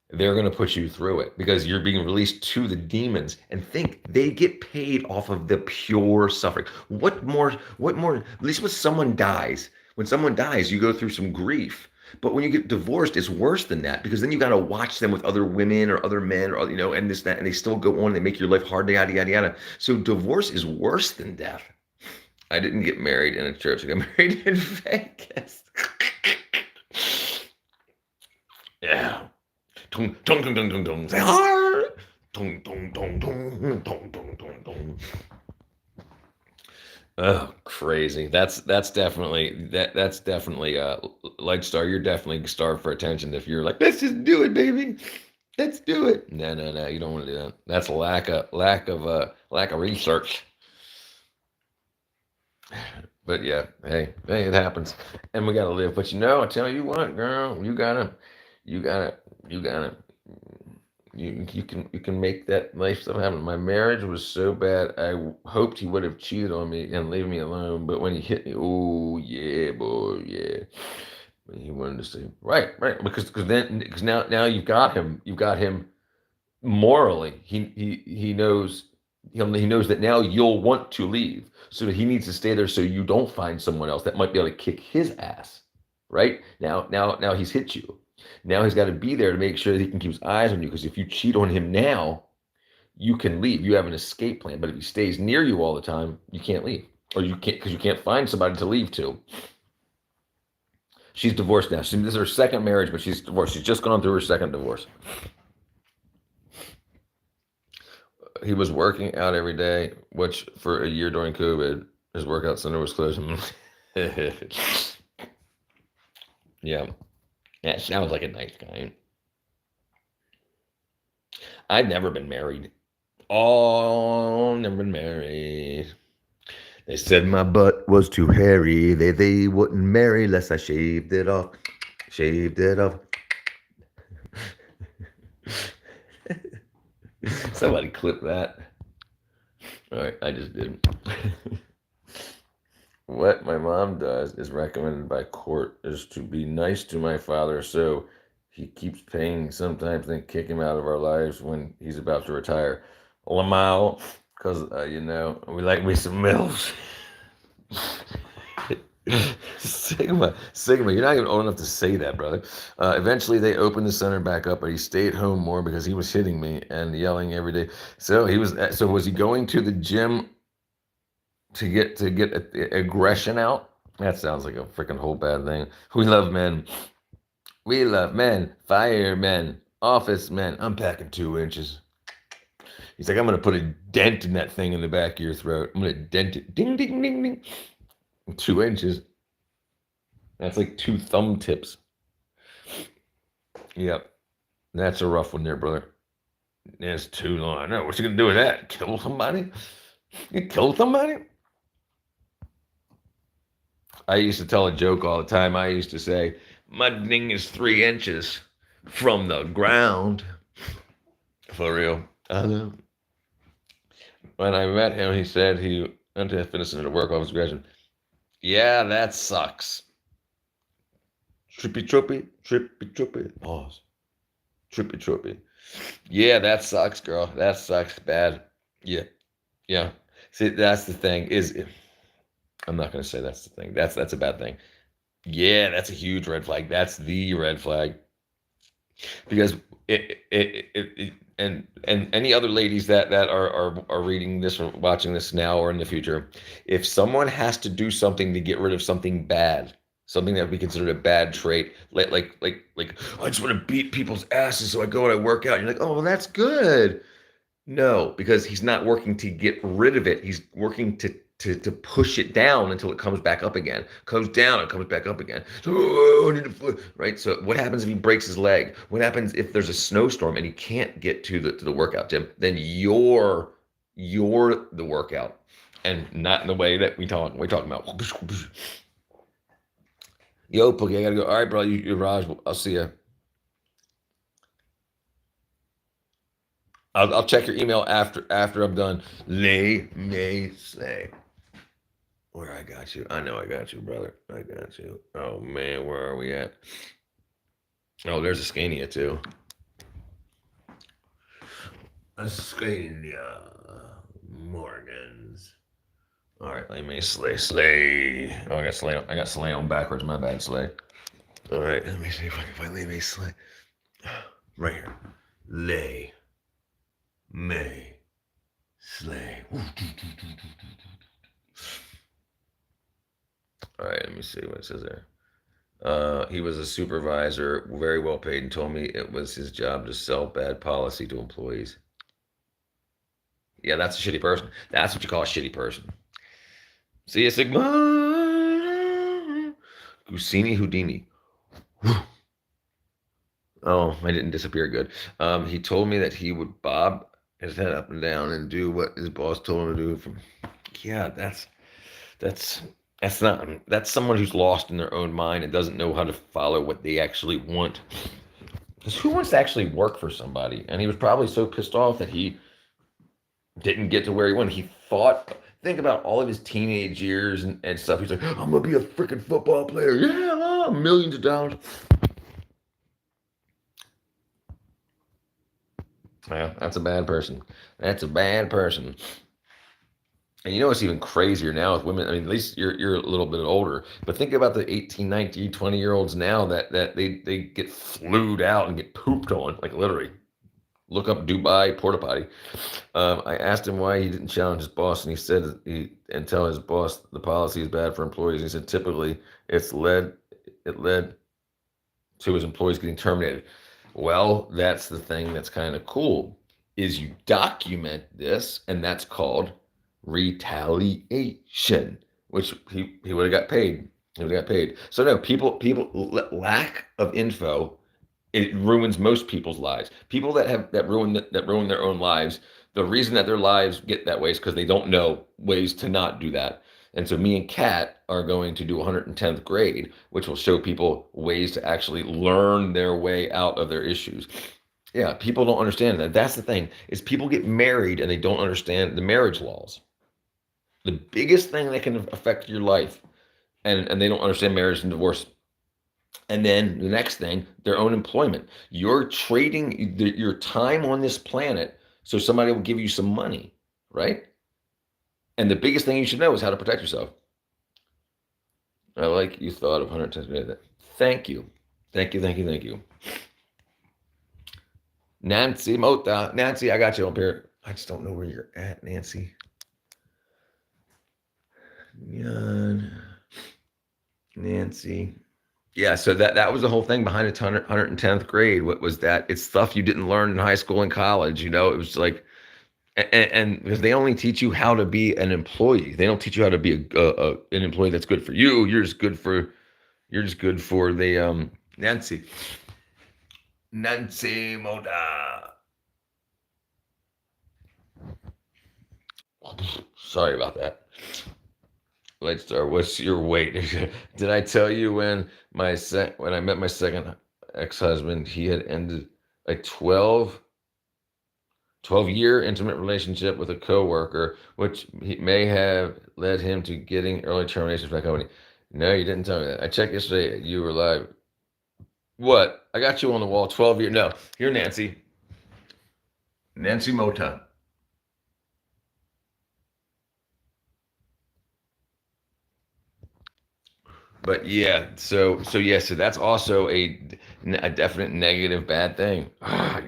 they're going to put you through it because you're being released to the demons. And think they get paid off of the pure suffering. What more? At least when someone dies, you go through some grief. But when you get divorced, it's worse than that because then you got to watch them with other women or other men or and this that, and they still go on. They make your life hard, yada yada yada. So divorce is worse than death. I didn't get married in a church. I got married in Vegas. Yeah. Tung tung tung tung tung tung. Say hard. Tung tung tung tung tung tung tung tung. Oh, crazy. That's definitely Light Star. You're definitely starved for attention if you're like, let's just do it, baby. Let's do it. No. You don't want to do that. That's lack of research. But yeah, hey, it happens, and we gotta live. But I tell you what, girl, you can make that life stuff happen. My marriage was so bad. I hoped he would have cheated on me and leave me alone. But when he hit me, oh yeah, boy, yeah. He wanted to say right, because now you've got him. You've got him morally. He knows. He knows that now you'll want to leave, so he needs to stay there so you don't find someone else that might be able to kick his ass. Right now he's hit you. Now he's got to be there to make sure that he can keep his eyes on you. Because if you cheat on him now, you can leave. You have an escape plan. But if he stays near you all the time, you can't leave, or you can't because you can't find somebody to leave to. She's divorced now. This is her second marriage, but she's divorced. She's just gone through her second divorce. He was working out every day, which for a year during COVID. His workout center was closed. Yeah, that sounds like a nice guy. I've never been married. Oh, never been married. They said my butt was too hairy. They wouldn't marry unless I shaved it off. Shaved it off. Somebody clip that. All right, I just did. What my mom does is recommended by court is to be nice to my father so he keeps paying, sometimes then kick him out of our lives when he's about to retire. Lamau, because, we like me some MILFs. Sigma, you're not even old enough to say that, brother. Eventually, they opened the center back up, but he stayed home more because he was hitting me and yelling every day. So was he going to the gym to get aggression out? That sounds like a freaking whole bad thing. We love men. We love men. Firemen. Office men. I'm packing 2 inches. He's like, I'm gonna put a dent in that thing in the back of your throat. I'm gonna dent it. Ding, ding, ding, ding. 2 inches. That's like 2 thumb tips. Yep. That's a rough one there, brother. That's too long. I know. What you gonna do with that? Kill somebody? You kill somebody? I used to tell a joke all the time. I used to say, my ding is 3 inches from the ground. For real. I know. When I met him, he said he went to fitness center to work off his graduation. Yeah, that sucks. Trippy. Pause. Trippy. Yeah, that sucks, girl. That sucks bad. Yeah. See, that's the thing. I'm not gonna say that's the thing. That's a bad thing. Yeah, that's a huge red flag. That's the red flag. Because and any other ladies that are reading this or watching this now or in the future, if someone has to do something to get rid of something bad, something that would be considered a bad trait, like I just want to beat people's asses, so I go and I work out. You're like, oh, well, that's good. No, because he's not working to get rid of it. He's working to push it down until it comes back up again. Comes down and comes back up again. Right? So what happens if he breaks his leg? What happens if there's a snowstorm and he can't get to the workout gym? Then you're the workout, and not in the way that we're talking about. Yo, Pookie, I gotta go. All right, bro. You Raj. I'll see you. I'll check your email after I'm done. Lay may slay. Where I got you. I know I got you, brother. I got you. Oh man, where are we at? Oh, there's a Scania too. A Scania. Morgans. All right, let me slay. Oh, I got slay on backwards. My bad, slay. All right, let me see if I can find lay may slay. Right here. Lay. May slay. All right, let me see what it says there. He was a supervisor, very well paid, and told me it was his job to sell bad policy to employees. Yeah, that's a shitty person. That's what you call a shitty person. See ya, Sigma. Gusini Houdini. Oh, I didn't disappear good. He told me that he would bob his head up and down and do what his boss told him to do. Yeah, that's someone who's lost in their own mind and doesn't know how to follow what they actually want. Because who wants to actually work for somebody? And he was probably so pissed off that he didn't get to where he wanted. He thought, think about all of his teenage years and stuff. He's like, I'm gonna be a freaking football player. Yeah, millions of dollars. Yeah, that's a bad person. That's a bad person. And you know what's even crazier now with women? I mean, at least you're a little bit older, but think about the 18, 19, 20-year-olds now that they get flued out and get pooped on, like literally. Look up Dubai porta potty. I asked him why he didn't challenge his boss, and he said and tell his boss the policy is bad for employees. He said typically it led to his employees getting terminated. Well, that's the thing that's kind of cool is you document this, and that's called retaliation, which he would have got paid. He would have got paid. So no, people lack of info, it ruins most people's lives. People that ruin their own lives. The reason that their lives get that way is because they don't know ways to not do that. And so me and Kat are going to do 110th grade, which will show people ways to actually learn their way out of their issues. Yeah, people don't understand that. That's the thing, is people get married and they don't understand the marriage laws. The biggest thing that can affect your life, and they don't understand marriage and divorce. And then the next thing, their own employment. You're trading your time on this planet so somebody will give you some money, right? And the biggest thing you should know is how to protect yourself. I like you thought of 110 minutes. Thank you. Thank you, thank you, thank you. Nancy Mota. Nancy, I got you up here. I just don't know where you're at, Nancy. Nancy. Yeah, so that was the whole thing behind it. 110th grade. What was that? It's stuff you didn't learn in high school and college. It was like, and because they only teach you how to be an employee. They don't teach you how to be an employee that's good for you. You're just good for the Nancy. Nancy Moda. Sorry about that. Lightstar, what's your weight? Did I tell you when I met my second ex-husband, he had ended a 12-year intimate relationship with a coworker, which may have led him to getting early termination from that company. No, you didn't tell me that. I checked yesterday. You were live. What? I got you on the wall. 12 years. No, you're Nancy. Nancy Mota. But yeah, so that's also a definite negative bad thing. Like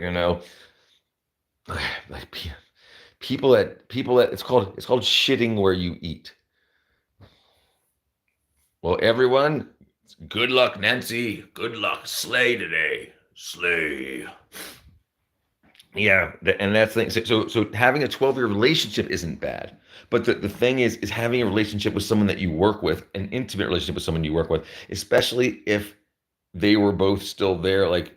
people that it's called shitting where you eat. Well, everyone, good luck, Nancy. Good luck. Slay today. Slay. Yeah, and that's the thing. So having a 12-year relationship isn't bad. But the thing is having a relationship with someone that you work with, an intimate relationship with someone you work with, especially if they were both still there, like,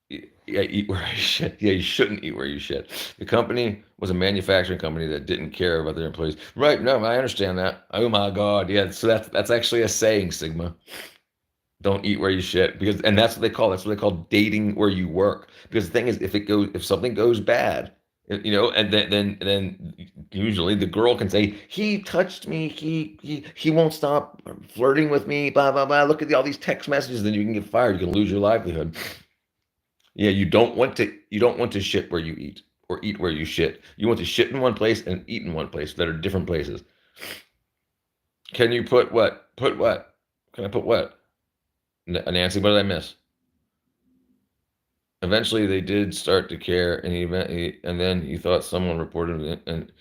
yeah, eat where you shit. Yeah, you shouldn't eat where you shit. The company was a manufacturing company that didn't care about their employees. Right, no, I understand that. Oh my God, yeah, so that's actually a saying, Sigma. Don't eat where you shit, and that's what they call dating where you work. Because the thing is, if something goes bad, and then usually the girl can say, he touched me, he won't stop flirting with me, blah blah blah. Look at all these text messages. Then you can get fired. You can lose your livelihood. Yeah, you don't want to shit where you eat or eat where you shit. You want to shit in one place and eat in one place that are different places. Can you put what? Put what? Can I put what? Nancy, what did I miss? Eventually, they did start to care, and then he thought someone reported it, and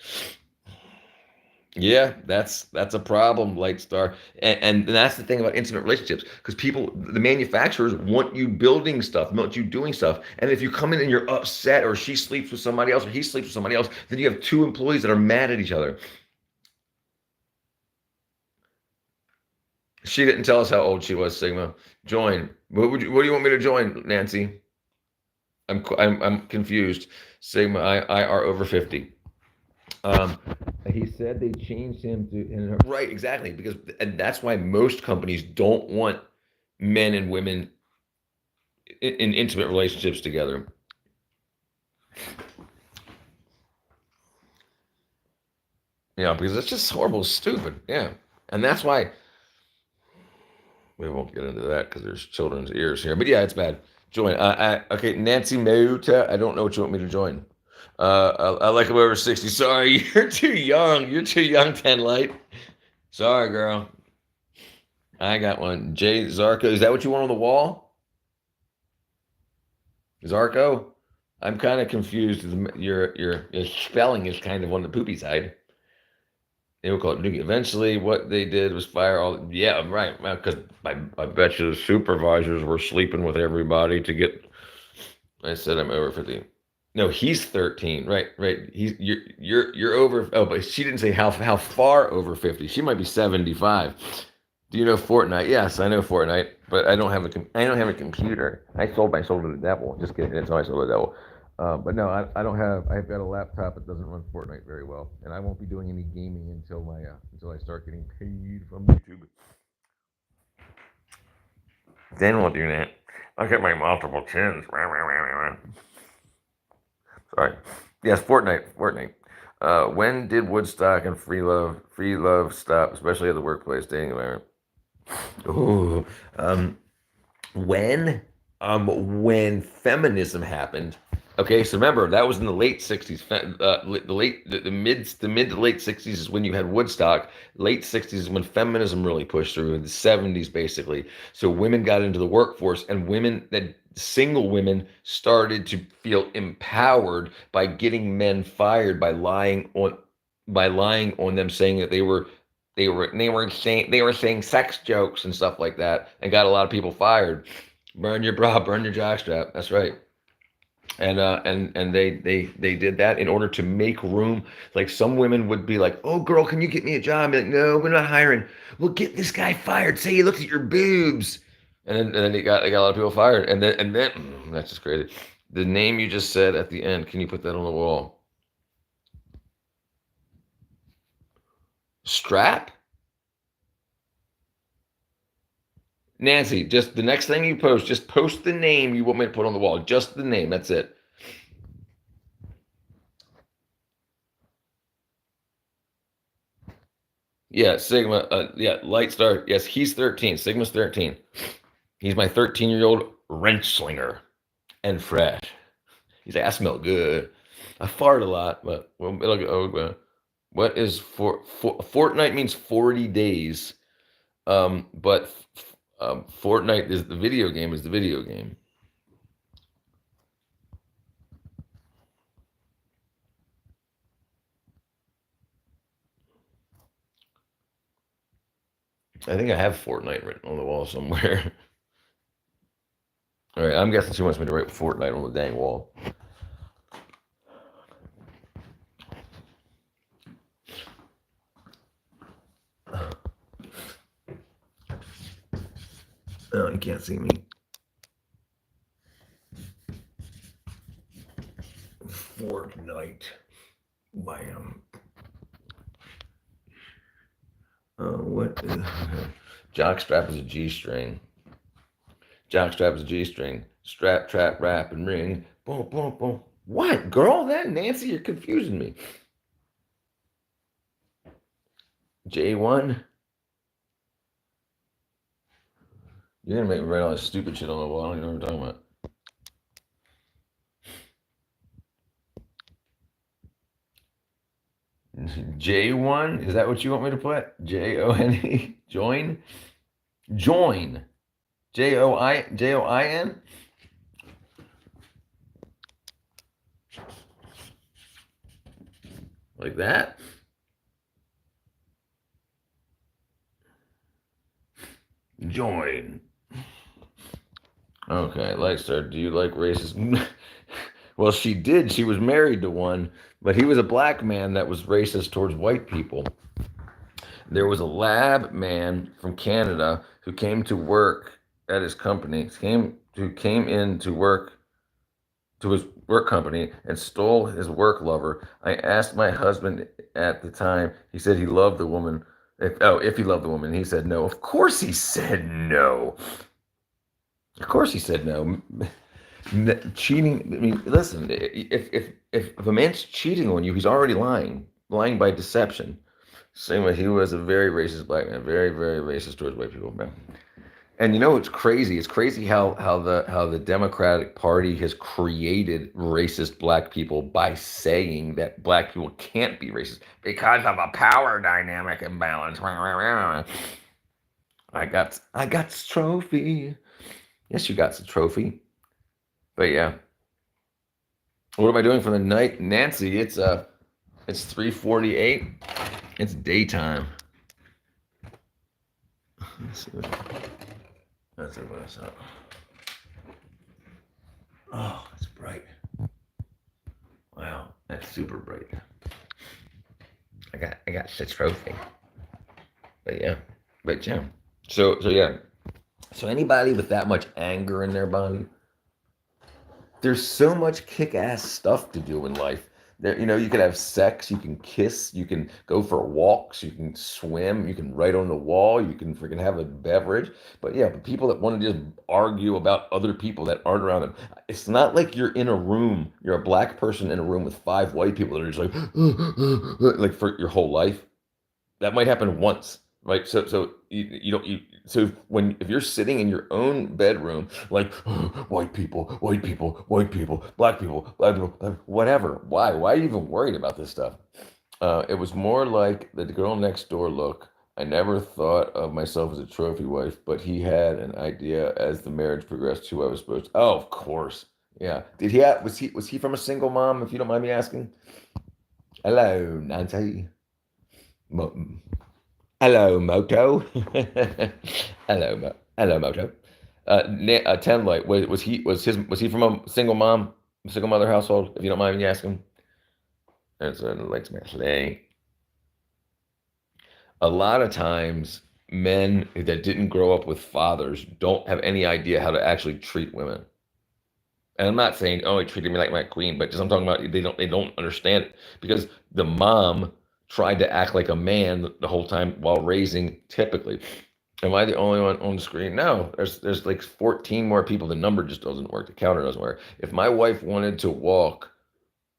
yeah, that's a problem, Lightstar, and that's the thing about intimate relationships, because the manufacturers want you building stuff, want you doing stuff, and if you come in and you're upset, or she sleeps with somebody else, or he sleeps with somebody else, then you have two employees that are mad at each other. She didn't tell us how old she was, Sigma. Join. What do you want me to join, Nancy? I'm confused. Sigma, I are over 50. He said they changed him to right, exactly, and that's why most companies don't want men and women in intimate relationships together. Yeah, because it's just horrible, stupid. Yeah, and that's why we won't get into that because there's children's ears here. But yeah, it's bad. Join. Okay, Nancy Meuta. I don't know what you want me to join. I like him over 60. Sorry, you're too young. You're too young, 10 light. Sorry, girl. I got one. Jay Zarko. Is that what you want on the wall? Zarko? I'm kind of confused. Your spelling is kind of on the poopy side. They will call it Nuki. Eventually, what they did was fire all. Yeah, right. Because I bet you the supervisors were sleeping with everybody to get. I said I'm over 50. No, he's 13. Right, right. You're over. Oh, but she didn't say how far over 50. She might be 75. Do you know Fortnite? Yes, I know Fortnite, but I don't have a computer. I sold my soul to the devil. Just kidding. That's how I sold to the devil. But no, I don't have. I've got a laptop that doesn't run Fortnite very well, and I won't be doing any gaming until I start getting paid from YouTube. Then we'll do that. I'll get my multiple chins. Sorry. Yes, Fortnite. When did Woodstock and free love stop, especially at the workplace dating environment? Ooh, um, when when feminism happened. Okay, so remember that was in the late 60s. The mid to late 60s is when you had Woodstock. Late 60s is when feminism really pushed through. In the 70s, basically. So women got into the workforce, and single women started to feel empowered by getting men fired by lying on them, saying that they were saying sex jokes and stuff like that, and got a lot of people fired. Burn your bra, burn your jockstrap. That's right. And they did that in order to make room. Like some women would be like, "Oh, girl, can you get me a job?" I'd be like, "No, we're not hiring. Well, get this guy fired. Say he looked at your boobs." And then they got a lot of people fired. And then that's just crazy. The name you just said at the end, can you put that on the wall? Strap? Nancy, just the next thing you post, just post the name you want me to put on the wall. Just the name. That's it. Yeah, Sigma. Yeah, Light Star. Yes, he's 13. Sigma's 13. He's my 13-year-old wrench slinger and fresh. He's like, I smell good. I fart a lot, but well, it'll go. What is Fortnite means 40 days. But Fortnite is the video game. Is the video game. I think I have Fortnite written on the wall somewhere. All right, I'm guessing she wants me to write Fortnite on the dang wall. Oh, you can't see me. Fortnite. Bam. What is jockstrap is a G string. Jockstrap is a G string. Strap, trap, rap, and ring. Boom, boom, boom. What, girl? That Nancy, you're confusing me. J1. You're gonna make me write all this stupid shit on the wall. I don't even know what you're talking about. J1? Is that what you want me to put? Jone? Join? Join. Join? Like that? Join. Okay, Lexter, do you like racist? Well, she did. She was married to one, but he was a black man that was racist towards white people. There was a lab man from Canada who came to work at his company, who came in to work to his work company and stole his work lover. I asked my husband at the time. He said he loved the woman. If he loved the woman, he said no. Of course he said no. Of course he said no. Cheating. I mean, listen. If a man's cheating on you, he's already lying by deception. Same way he was a very racist black man, very very racist towards white people, man. And you know it's crazy. It's crazy how the Democratic Party has created racist black people by saying that black people can't be racist because of a power dynamic imbalance. I got trophy. Yes, you got the trophy. But yeah. What am I doing for the night? Nancy, it's 3:48. It's daytime. Let's see what's up. Oh, it's bright. Wow, that's super bright. I got the trophy. But yeah, but yeah. So yeah. So anybody with that much anger in their body, there's so much kick-ass stuff to do in life. There, you can have sex, you can kiss, you can go for walks, you can swim, you can write on the wall, you can freaking have a beverage. But yeah, but people that want to just argue about other people that aren't around them, it's not like you're in a room, you're a black person in a room with five white people that are just like for your whole life. That might happen once, right? So you don't you so when if you're sitting in your own bedroom like white people, white people, black people, whatever. Why are you even worried about this stuff? It was more like the girl next door look. I never thought of myself as a trophy wife, but he had an idea as the marriage progressed who I was supposed to. Oh, of course. Yeah. Was he from a single mom, if you don't mind me asking? Hello, Nancy. Mo- Hello, Moto. Hello, Moto. Ten Light was he from a single mother household? If you don't mind me asking, that's a lights match today. A lot of times, men that didn't grow up with fathers don't have any idea how to actually treat women. And I'm not saying, oh, he treated me like my queen, but just I'm talking about they don't understand it because the mom tried to act like a man the whole time while raising typically. Am I the only one on the screen? No, there's like 14 more people. The number just doesn't work. The counter doesn't work. If my wife wanted to walk,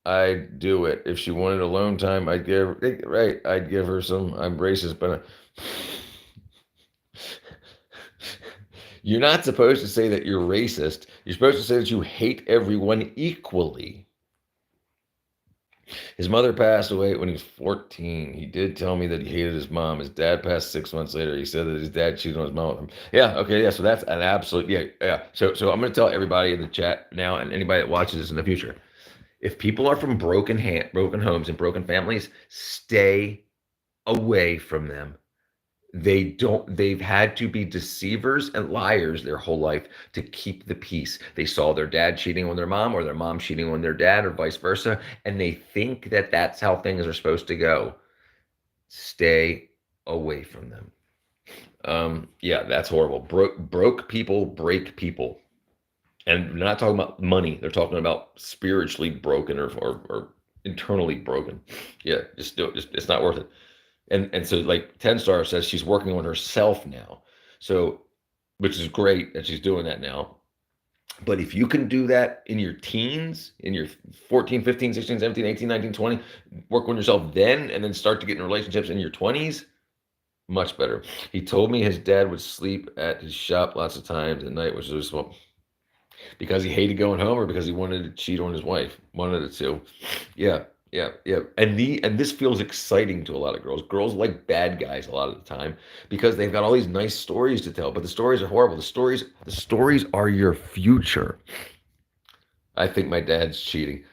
I'd do it. If she wanted alone time, I'd give her some. I'm racist, but you're not supposed to say that you're racist. You're supposed to say that you hate everyone equally. His mother passed away when he was 14. He did tell me that he hated his mom. His dad passed 6 months later. He said that his dad cheated on his mom with him. Yeah, okay, yeah. So that's an absolute yeah. So I'm gonna tell everybody in the chat now and anybody that watches this in the future. If people are from broken homes and broken families, stay away from them. They've had to be deceivers and liars their whole life to keep the peace. They saw their dad cheating on their mom or their mom cheating on their dad or vice versa, and they think that that's how things are supposed to go. Stay away from them. Yeah, that's horrible. Broke people break people, and they're not talking about money. They're talking about spiritually broken or internally broken. Yeah, just do it. Just it's not worth it. And so like 10 Star says she's working on herself now. So which is great that she's doing that now. But if you can do that in your teens, in your 14, 15, 16, 17, 18, 19, 20, work on yourself then and then start to get in relationships in your 20s, much better. He told me his dad would sleep at his shop lots of times at night, which was well, because he hated going home or because he wanted to cheat on his wife. One of the two. Yeah, yeah. And this feels exciting to a lot of girls. Girls like bad guys a lot of the time because they've got all these nice stories to tell, but the stories are horrible. The stories are your future. I think my dad's cheating.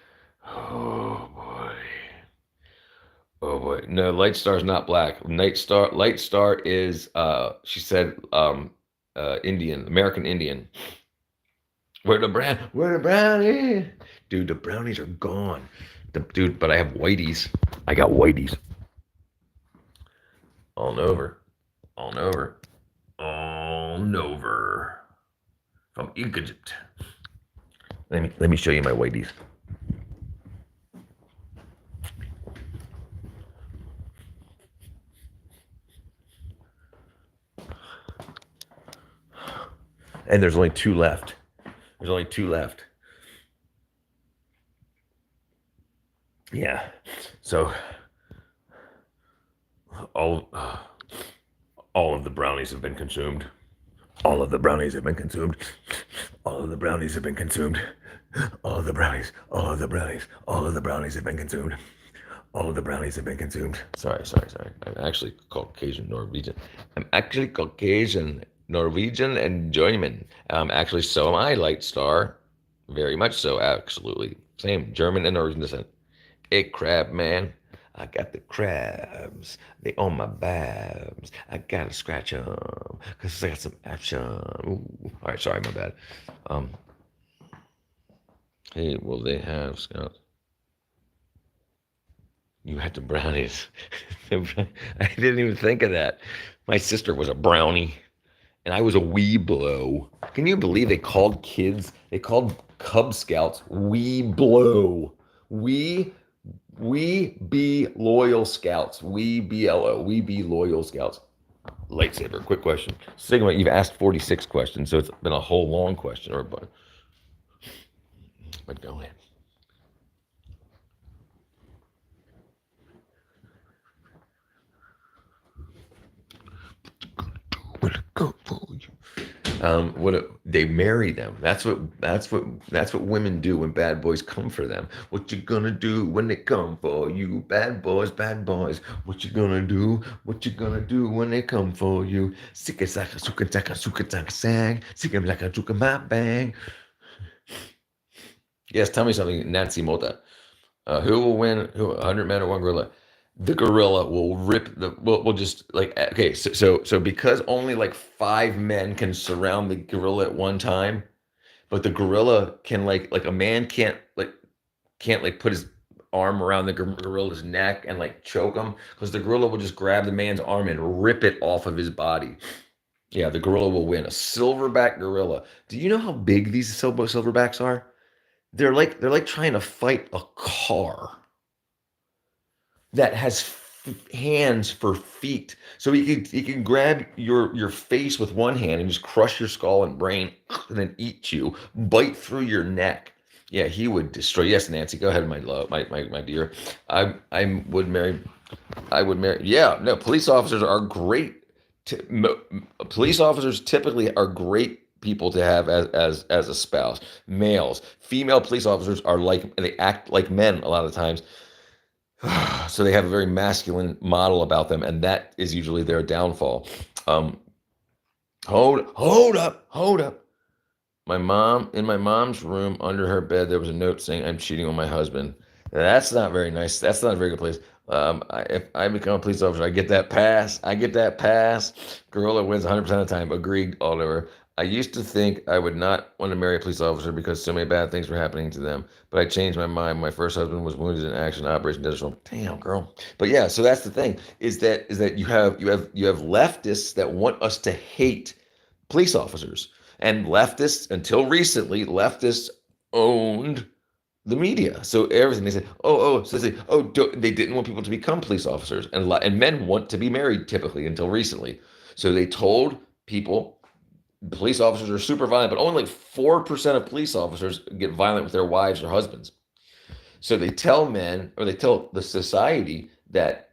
Oh boy. Oh boy. No, Light Star's not black. Light Star is she said Indian, American Indian. Where the brownie? Dude, the brownies are gone. Dude, but I have whiteys. I got whiteys. On over. On over. On over. From Egypt. Let me show you my whiteys. And there's only two left. There's only two left. Yeah. So all all of the brownies have been consumed. All of the brownies have been consumed. All of the brownies have been consumed. All of the brownies. All of the brownies. All of the brownies have been consumed. All of the brownies have been consumed. Sorry. I'm actually Caucasian Norwegian. I'm actually Caucasian Norwegian and German. Actually, so am I, Light Star. Very much so, absolutely. Same German and Norwegian descent. Hey, crab man. I got the crabs. They on my babs. I gotta scratch them because I got some action. Ooh. All right, sorry, my bad. Um, hey, will they have scouts? You had the brownies. I didn't even think of that. My sister was a brownie, and I was a Weeblo. Can you believe they called Cub Scouts Weeblo? We we be loyal scouts. We BLO. We be loyal scouts. Lightsaber. Quick question. Sigma, you've asked 46 questions, so it's been a whole long question, but go ahead. They marry them. That's what women do when bad boys come for them. What you gonna do when they come for you? Bad boys, bad boys. What you gonna do? What you gonna do when they come for you? Sika saka suka taka suka taka sang. Sika laka suka ma bang. Yes, tell me something, Nancy Mota. Who will win? Who? 100 men or one gorilla? The gorilla will rip the. Will just like okay. So because only like 5 men can surround the gorilla at one time, but the gorilla can like a man can't put his arm around the gorilla's neck and like choke him because the gorilla will just grab the man's arm and rip it off of his body. Yeah, the gorilla will win. A silverback gorilla. Do you know how big these silverbacks are? They're like trying to fight a car that has hands for feet. So he can grab your face with one hand and just crush your skull and brain, and then eat you, bite through your neck. Yeah, he would destroy. Yes, Nancy, go ahead, my love, my dear. I would marry. I would marry. Yeah, no, police officers are great. Police officers typically are great people to have as a spouse. Males, female police officers are like they act like men a lot of times. So they have a very masculine model about them, and that is usually their downfall. Um, hold up. In my mom's room, under her bed, there was a note saying, "I'm cheating on my husband." That's not very nice. That's not a very good place. If I become a police officer, I get that pass. I get that pass. Gorilla wins 100% of the time. Agreed, Oliver. I used to think I would not want to marry a police officer because so many bad things were happening to them. But I changed my mind. My first husband was wounded in action, Operation Desert Storm. Damn, girl. But yeah, so that's the thing. Is that you have leftists that want us to hate police officers. And leftists, until recently, leftists owned the media. So everything they said, they didn't want people to become police officers, and men want to be married typically until recently. So they told people police officers are super violent, but only like 4% of police officers get violent with their wives or husbands. So they tell men, or they tell the society that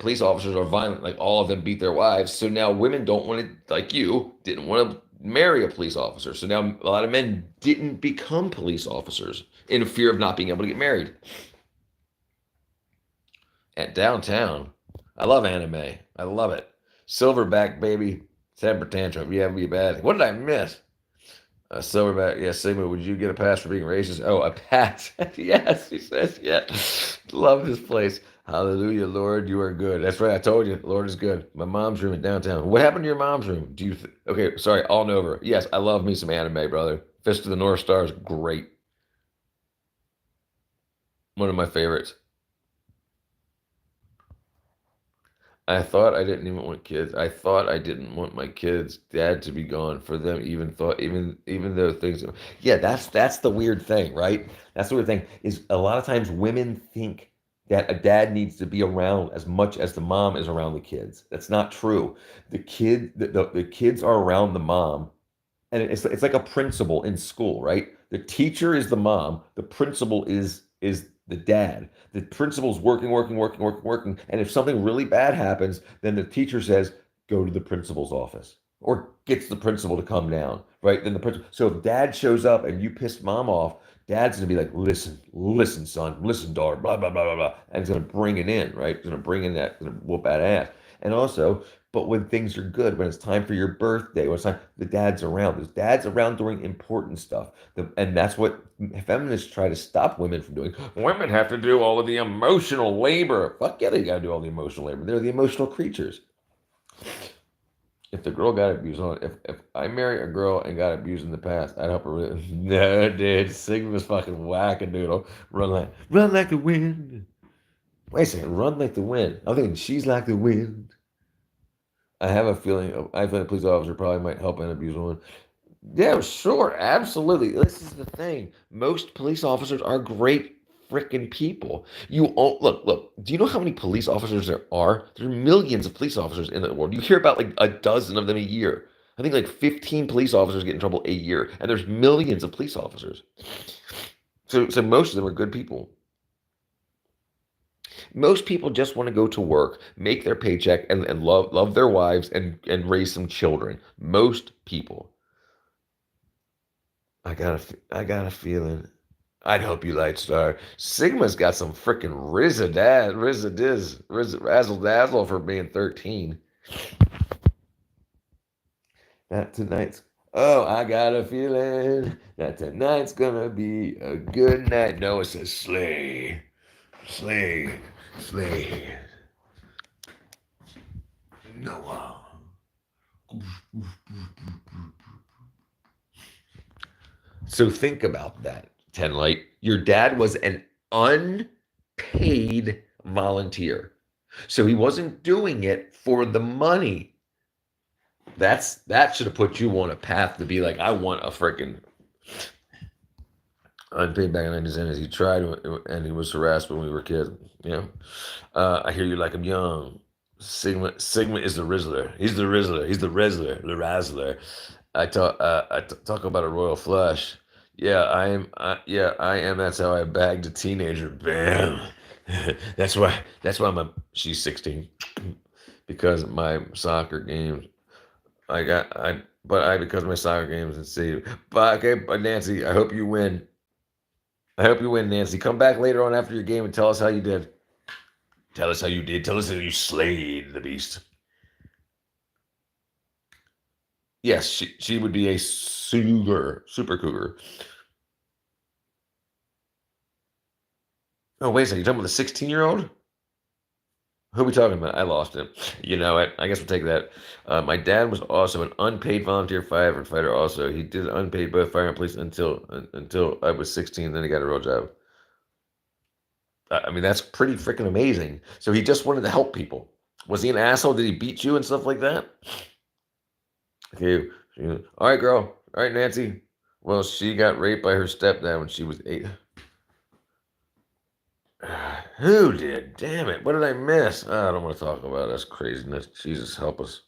police officers are violent, like all of them beat their wives. So now women don't want to, like you, didn't want to marry a police officer. So now a lot of men didn't become police officers in fear of not being able to get married. At downtown, I love anime. I love it. Silverback baby, temper tantrum. Yeah, be bad. What did I miss? Silverback, yes, Sigma, would you get a pass for being racist? Oh, a pass. Yes, he says, yeah. Love this place. Hallelujah, Lord, you are good. That's right, I told you, Lord is good. My mom's room in downtown. What happened to your mom's room? Okay, sorry, all and over. Yes, I love me some anime, brother. Fist of the North Star is great. One of my favorites. I thought I didn't even want kids. I thought I didn't want my kids' dad to be gone for them. Even though things. Yeah, that's the weird thing, right? That's the weird thing is a lot of times women think that a dad needs to be around as much as the mom is around the kids. That's not true. The kids are around the mom, and it's like a principal in school, right? The teacher is the mom. The principal is the dad. The principal's working, and if something really bad happens, then the teacher says, "Go to the principal's office," or gets the principal to come down, right? Then the principal. So if dad shows up and you pissed mom off, dad's gonna be like, "Listen, son, listen, daughter, blah blah blah blah blah," and he's gonna bring it in, right? He's gonna bring in that, gonna whoop that ass, and also. But when things are good, when it's time for your birthday, when it's time, the dad's around. There's dads around doing important stuff. And that's what feminists try to stop women from doing. Women have to do all of the emotional labor. Fuck yeah, they got to do all the emotional labor. They're the emotional creatures. If the girl got abused, if I marry a girl and got abused in the past, I'd help her with it. No, dude, Sigma's fucking wackadoodle. Run like the wind. Wait a second, run like the wind. I'm thinking she's like the wind. I have a feeling. I think a police officer probably might help an abused woman. Yeah, sure, absolutely. This is the thing. Most police officers are great freaking people. Look. Do you know how many police officers there are? There are millions of police officers in the world. You hear about like a dozen of them a year. I think like 15 police officers get in trouble a year, and there's millions of police officers. So most of them are good people. Most people just want to go to work, make their paycheck, and love their wives and raise some children. Most people. I got a feeling. I'd help you, Lightstar. Sigma's got some freaking razzle dazzle for being 13. That tonight's. Oh, I got a feeling that tonight's gonna be a good night. No, it says slay, slay, slay. Noah. So think about that, Ten Light. Your dad was an unpaid volunteer. So he wasn't doing it for the money. That should have put you on a path to be like, I want a freaking unpaid back in the 90s. He tried and he was harassed when we were kids. I hear you like I'm young. Sigma is the Rizzler. He's the Rizzler. He's the Rizzler. The Razzler. I talk about a royal flush. Yeah, I am. Yeah, I am. That's how I bagged a teenager. Bam. That's why she's 16 because my soccer games. Because of my soccer games and see. But okay, but Nancy, I hope you win. I hope you win, Nancy. Come back later on after your game and tell us how you did. Tell us how you did. Tell us how you slayed the beast. Yes, she would be a super cougar. Oh, wait a second. You're talking about the 16-year-old? Who are we talking about? I lost him. You know what? I guess we'll take that. My dad was also an unpaid volunteer firefighter. Also, he did unpaid both fire and police until I was 16. Then he got a real job. I mean, that's pretty freaking amazing. So he just wanted to help people. Was he an asshole? Did he beat you and stuff like that? Okay. All right, girl. All right, Nancy. Well, she got raped by her stepdad when she was 8. Who did? Damn it. What did I miss? I don't want to talk about it. That's craziness. Jesus, help us.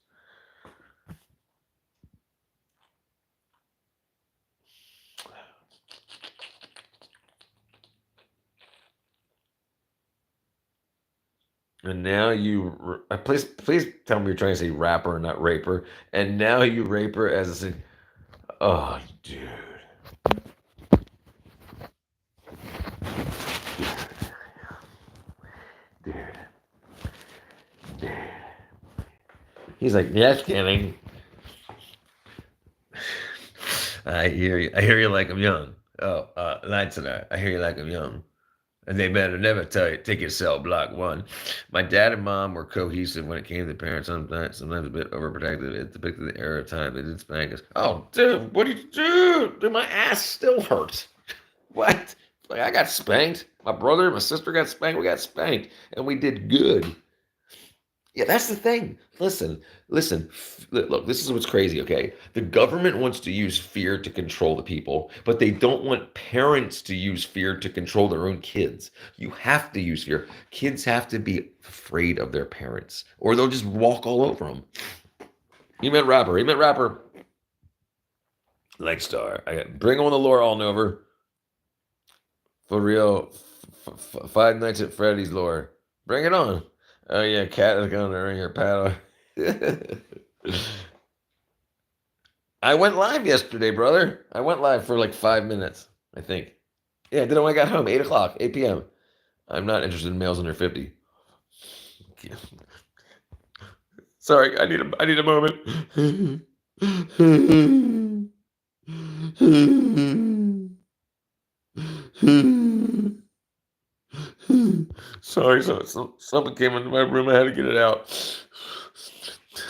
And now please tell me you're trying to say rapper, not raper. And now you rape her as a, oh, dude. Dude. Dude. He's like, yes, kidding. I hear you. I hear you like I'm young. Oh, Lights tonight. I hear you like I'm young. And they better never take your cell block one. My dad and mom were cohesive when it came to parents. Sometimes a bit overprotective. It depicted the era of time. They did spank us. Oh, dude, what did you do? Dude, my ass still hurts. What? Like I got spanked. My brother, my sister got spanked. We got spanked, and we did good. Yeah, that's the thing. Listen. Look, this is what's crazy, okay? The government wants to use fear to control the people, but they don't want parents to use fear to control their own kids. You have to use fear. Kids have to be afraid of their parents, or they'll just walk all over them. He meant rapper. He meant rapper. Like Star. Bring on the lore all over. For real. Five Nights at Freddy's lore. Bring it on. Oh yeah, cat is gonna ring her paddle. I went live yesterday, brother. I went live for like 5 minutes, I think. Yeah, I did it when I got home, 8 o'clock, 8 p.m. I'm not interested in males under 50. Sorry, I need a moment. Sorry, something came into my room. I had to get it out.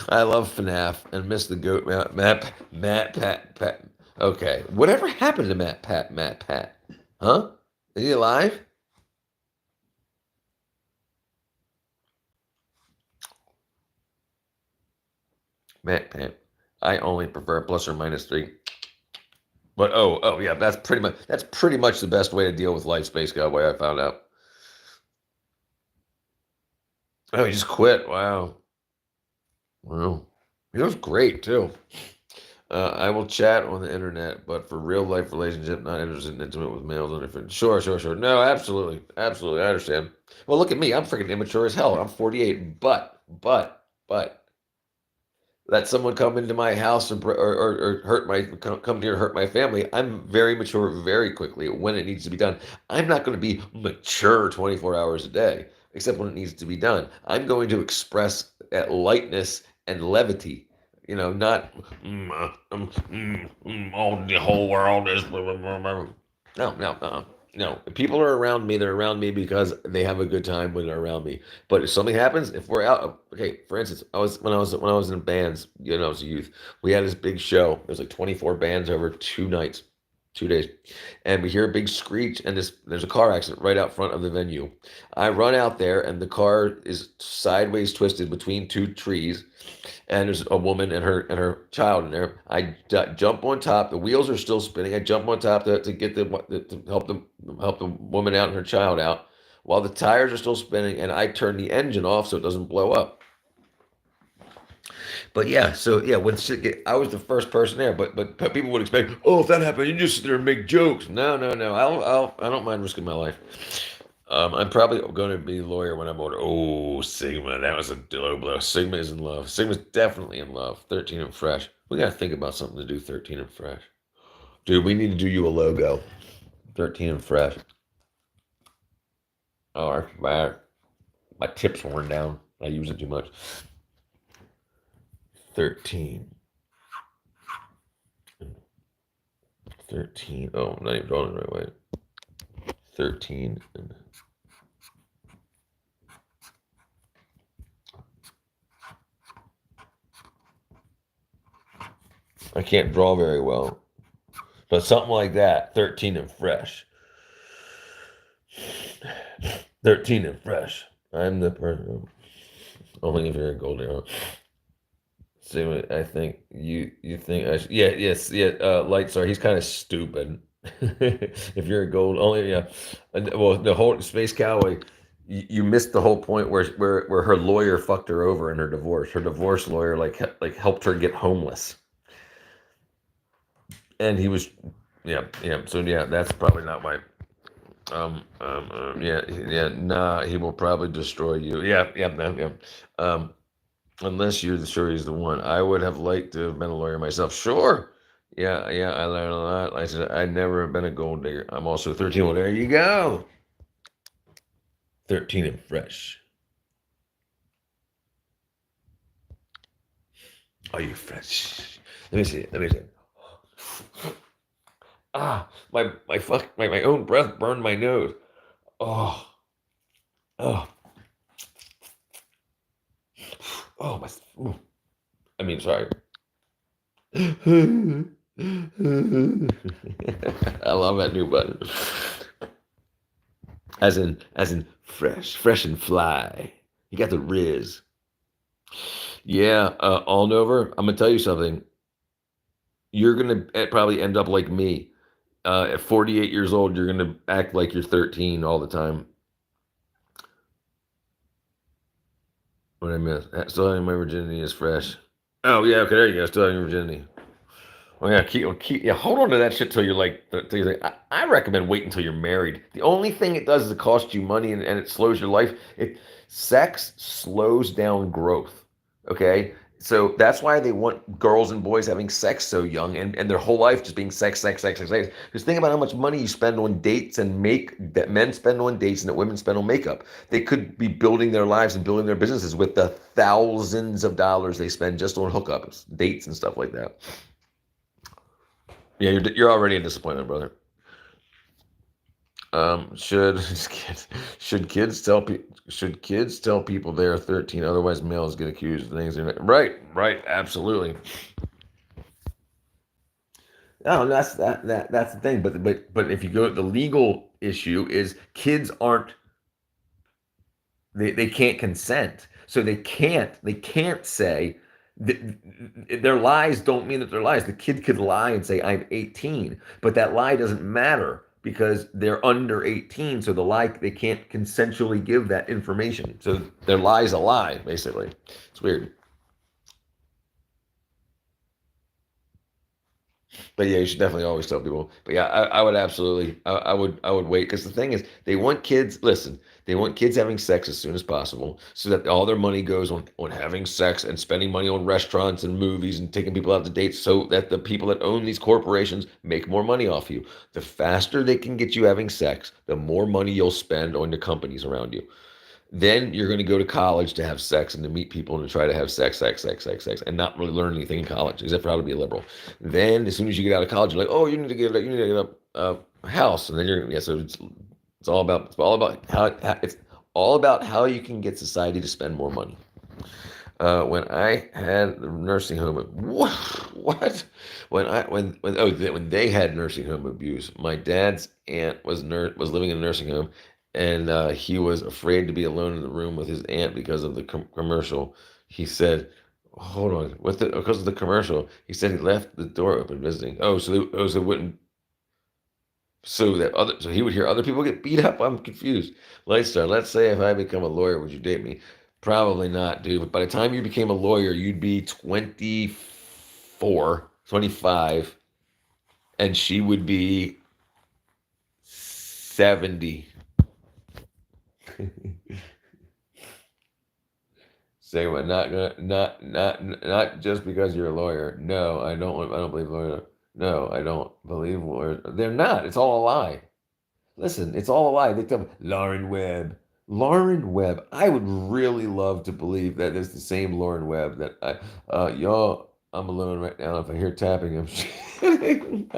I love FNAF and miss the goat Matt Pat. Okay, whatever happened to Matt Pat? Huh? Is he alive? Man, I only prefer +or -3. But yeah, that's pretty much the best way to deal with life, Space Cowboy. I found out. Oh, he just quit. Wow. Wow. He was great too. I will chat on the internet, but for real life relationship, not interested in intimate with males and different. Sure. No, absolutely. I understand. Well, look at me. I'm freaking immature as hell. I'm 48, but let someone come into my house or hurt my come here to hurt my family. I'm very mature very quickly when it needs to be done. I'm not going to be mature 24 hours a day, except when it needs to be done. I'm going to express that lightness and levity. Not oh, the whole world is blah, blah, blah, blah. No. If people are around me, they're around me because they have a good time when they're around me. But if something happens, if we're out, okay. For instance, when I was in bands, I was a youth. We had this big show. There was like 24 bands over 2 nights, 2 days, and we hear a big screech, and there's a car accident right out front of the venue. I run out there, and the car is sideways twisted between two trees, and there's a woman and her child in there. I jump on top. The wheels are still spinning. I jump on top to get to help the woman out and her child out, while the tires are still spinning, and I turn the engine off so it doesn't blow up. But yeah, so yeah, I was the first person there, but people would expect, oh, if that happened, you just sit there and make jokes. No. I don't mind risking my life. I'm probably going to be a lawyer when I'm older. Oh, Sigma, that was a low blow. Sigma is in love. Sigma's definitely in love. 13 and fresh. We got to think about something to do 13 and fresh. Dude, we need to do you a logo. 13 and fresh. Oh, that's bad. My tip's worn down. I use it too much. 13. 13. Oh, I'm not even drawing it the right way. 13 and I can't draw very well, but something like that. 13 and fresh. 13 and fresh. I'm the person. Only if you're a gold arrow. So I think you think Light Star. He's kind of stupid. If you're a gold, only yeah. Well, the whole Space Cowboy. You missed the whole point where her lawyer fucked her over in her divorce. Her divorce lawyer like helped her get homeless, and he was yeah. So yeah, that's probably not why. Yeah. Nah, he will probably destroy you. Yeah. Um, unless you're sure he's the one. I would have liked to have been a lawyer myself. Sure. Yeah. I learned a lot. Like I said, I never have been a gold digger. I'm also 13. Well, there you go. 13 and fresh. Are you fresh? Let me see. My own breath burned my nose. Oh, oh, oh, my. I mean, sorry. I love that new button. As in fresh and fly. You got the Riz. Yeah, all over. I'm gonna tell you something. You're gonna probably end up like me. At 48 years old, you're gonna act like you're 13 all the time. What I miss? Still having my virginity is fresh. Oh yeah, okay, there you go. Still having your virginity. Oh yeah, yeah. Hold on to that shit till you're like. Till you're like I recommend wait until you're married. The only thing it does is it costs you money and it slows your life. Sex slows down growth. Okay, so that's why they want girls and boys having sex so young and their whole life just being sex. Because think about how much money you spend on dates and make that men spend on dates and that women spend on makeup. They could be building their lives and building their businesses with the thousands of dollars they spend just on hookups, dates, and stuff like that. Yeah, you're already a disappointment, brother. Should should kids tell people they are 13? Otherwise, males get accused of things. Right, absolutely. No, that's the thing. But if you go, the legal issue is kids aren't they can't consent, so they can't say their lies don't mean that they're lies. The kid could lie and say, I'm 18, but that lie doesn't matter because they're under 18. So the lie, they can't consensually give that information. So their lie is a lie, basically. It's weird. But yeah, you should definitely always tell people. But yeah, I would absolutely, I would wait because the thing is, they want kids. Listen, they want kids having sex as soon as possible, so that all their money goes on having sex and spending money on restaurants and movies and taking people out to dates, so that the people that own these corporations make more money off you. The faster they can get you having sex, the more money you'll spend on the companies around you. Then you're going to go to college to have sex and to meet people and to try to have sex, and not really learn anything in college except for how to be a liberal. Then, as soon as you get out of college, you're like, oh, you need to get a house, and then you're yeah. So it's all about how you can get society to spend more money. When I had the nursing home, what? When they had nursing home abuse, my dad's aunt was living in a nursing home, and he was afraid to be alone in the room with his aunt because of the commercial. He said, "Hold on, because of the commercial?" He said he left the door open visiting. So it wouldn't so he would hear other people get beat up. I'm confused. Lightstar, let's say if I become a lawyer, would you date me? Probably not, dude. But by the time you became a lawyer, you'd be 24, 25, and she would be 70. Say what? Not just because you're a lawyer. No, I don't believe lawyers. No, I don't believe lawyers. They're not. It's all a lie. Listen, it's all a lie. They tell me Lauren Webb. Lauren Webb. I would really love to believe that it's the same Lauren Webb that y'all, I'm alone right now. If I hear tapping, I'm shitting.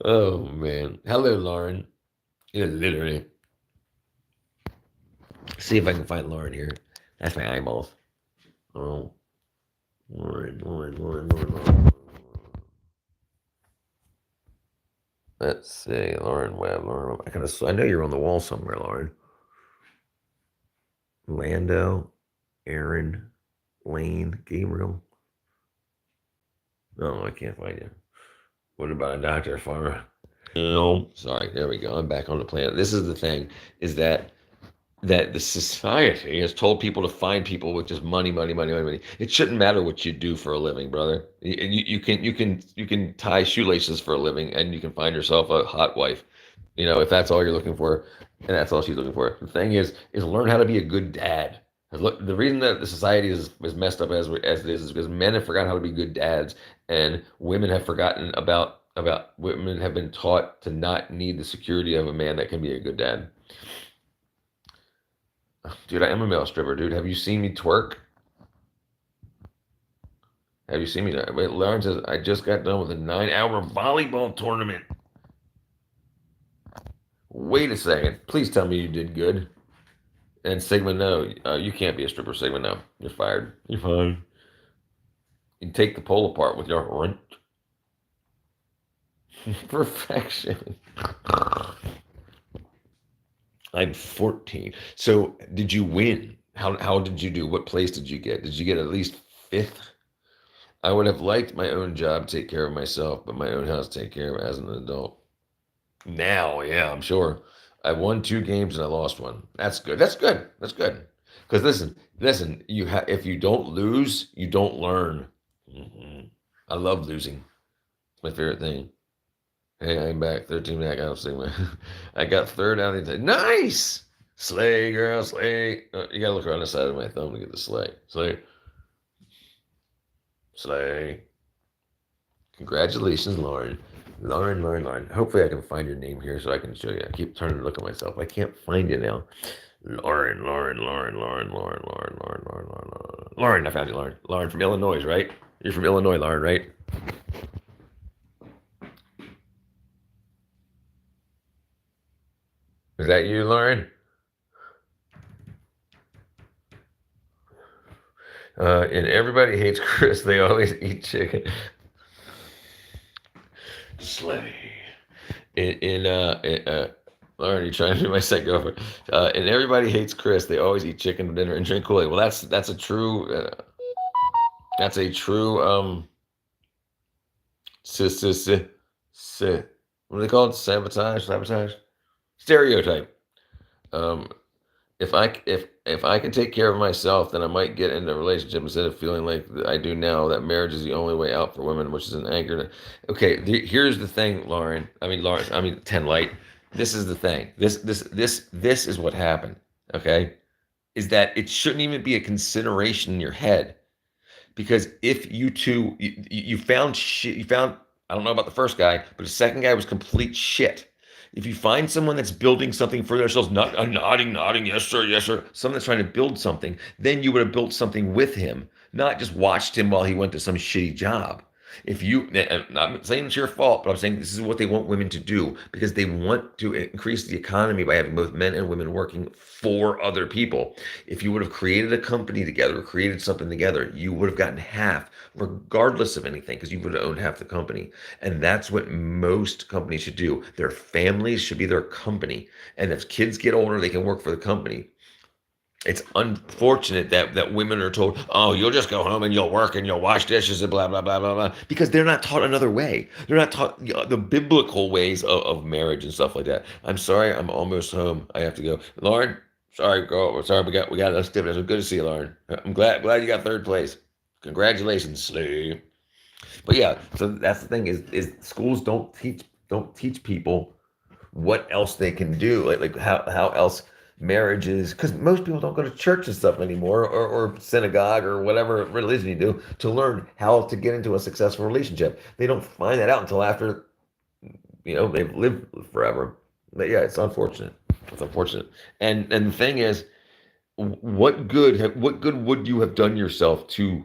Oh man. Hello, Lauren. Yeah, literally. See if I can find Lauren here. That's my eyeballs. Oh, Lauren. Let's see, Lauren Webb. I know you're on the wall somewhere, Lauren. Lando, Aaron, Lane, Gabriel. No, I can't find you. What about a Dr. Farmer? No. Sorry, there we go. I'm back on the planet. This is the thing, is that the society has told people to find people with just money. It shouldn't matter what you do for a living, brother. You can tie shoelaces for a living, and you can find yourself a hot wife. If that's all you're looking for, and that's all she's looking for. The thing is learn how to be a good dad. Look, the reason that the society is messed up as it is because men have forgotten how to be good dads, and women have forgotten about women have been taught to not need the security of a man that can be a good dad. Dude, I am a male stripper, dude. Have you seen me twerk? Have you seen me? Wait, Lauren says, I just got done with a 9-hour volleyball tournament. Wait a second. Please tell me you did good. And Sigma, no. You can't be a stripper, Sigma, no. You're fired. You're fired. You can take the pole apart with your rent. Perfection. I'm 14. So did you win? How did you do? What place did you get? Did you get at least fifth? I would have liked my own job to take care of myself, but my own house to take care of as an adult. Now, yeah, I'm sure. I won 2 games and I lost one. That's good. That's good. That's good. Because listen. If you don't lose, you don't learn. I love losing. It's my favorite thing. Hey, I'm back. 13 back out of Sigma. I got third out of the nice. Slay, girl, slay. You gotta look around the side of my thumb to get the slay. Slay. Slay. Congratulations, Lauren. Lauren. Hopefully I can find your name here so I can show you. I keep trying to look at myself. I can't find you now. Lauren. Lauren, I found you, Lauren. Lauren from Illinois, right? You're from Illinois, Lauren, right? Is that you, Lauren? And everybody hates Chris. They always eat chicken. Slay. In Lauren, you trying to be my second girlfriend? And everybody hates Chris. They always eat chicken for dinner and drink Kool-Aid. Well, that's a true that's a true si, si, si, si, what do they call it? Sabotage, stereotype. Um, if I can take care of myself, then I might get into a relationship instead of feeling like I do now that marriage is the only way out for women, which is an anchor. Okay, here's the thing, Lauren. I mean, Ten Light. This is the thing. This is what happened. Okay, is that it shouldn't even be a consideration in your head because if you two you found shit, you found I don't know about the first guy, but the second guy was complete shit. If you find someone that's building something for themselves, not nodding, yes sir, someone that's trying to build something, then you would have built something with him, not just watched him while he went to some shitty job. If you, I'm not saying it's your fault, but I'm saying this is what they want women to do because they want to increase the economy by having both men and women working for other people. If you would have created a company together or created something together, you would have gotten half, regardless of anything, because you would have owned half the company. And that's what most companies should do. Their families should be their company. And if kids get older, they can work for the company. It's unfortunate that women are told, oh, you'll just go home and you'll work and you'll wash dishes and blah, blah, blah, blah, blah, because they're not taught another way. They're not taught the biblical ways of marriage and stuff like that. I'm sorry, I'm almost home. I have to go. Lauren, sorry, girl. Sorry, we got us dividends. Good to see you, Lauren. I'm glad you got third place. Congratulations, slave. But yeah, so that's the thing is schools don't teach people what else they can do, like how else marriages, because most people don't go to church and stuff anymore, or synagogue or whatever religion you do to learn how to get into a successful relationship. They don't find that out until after they've lived forever. But yeah, it's unfortunate. It's unfortunate. And the thing is, what good would you have done yourself to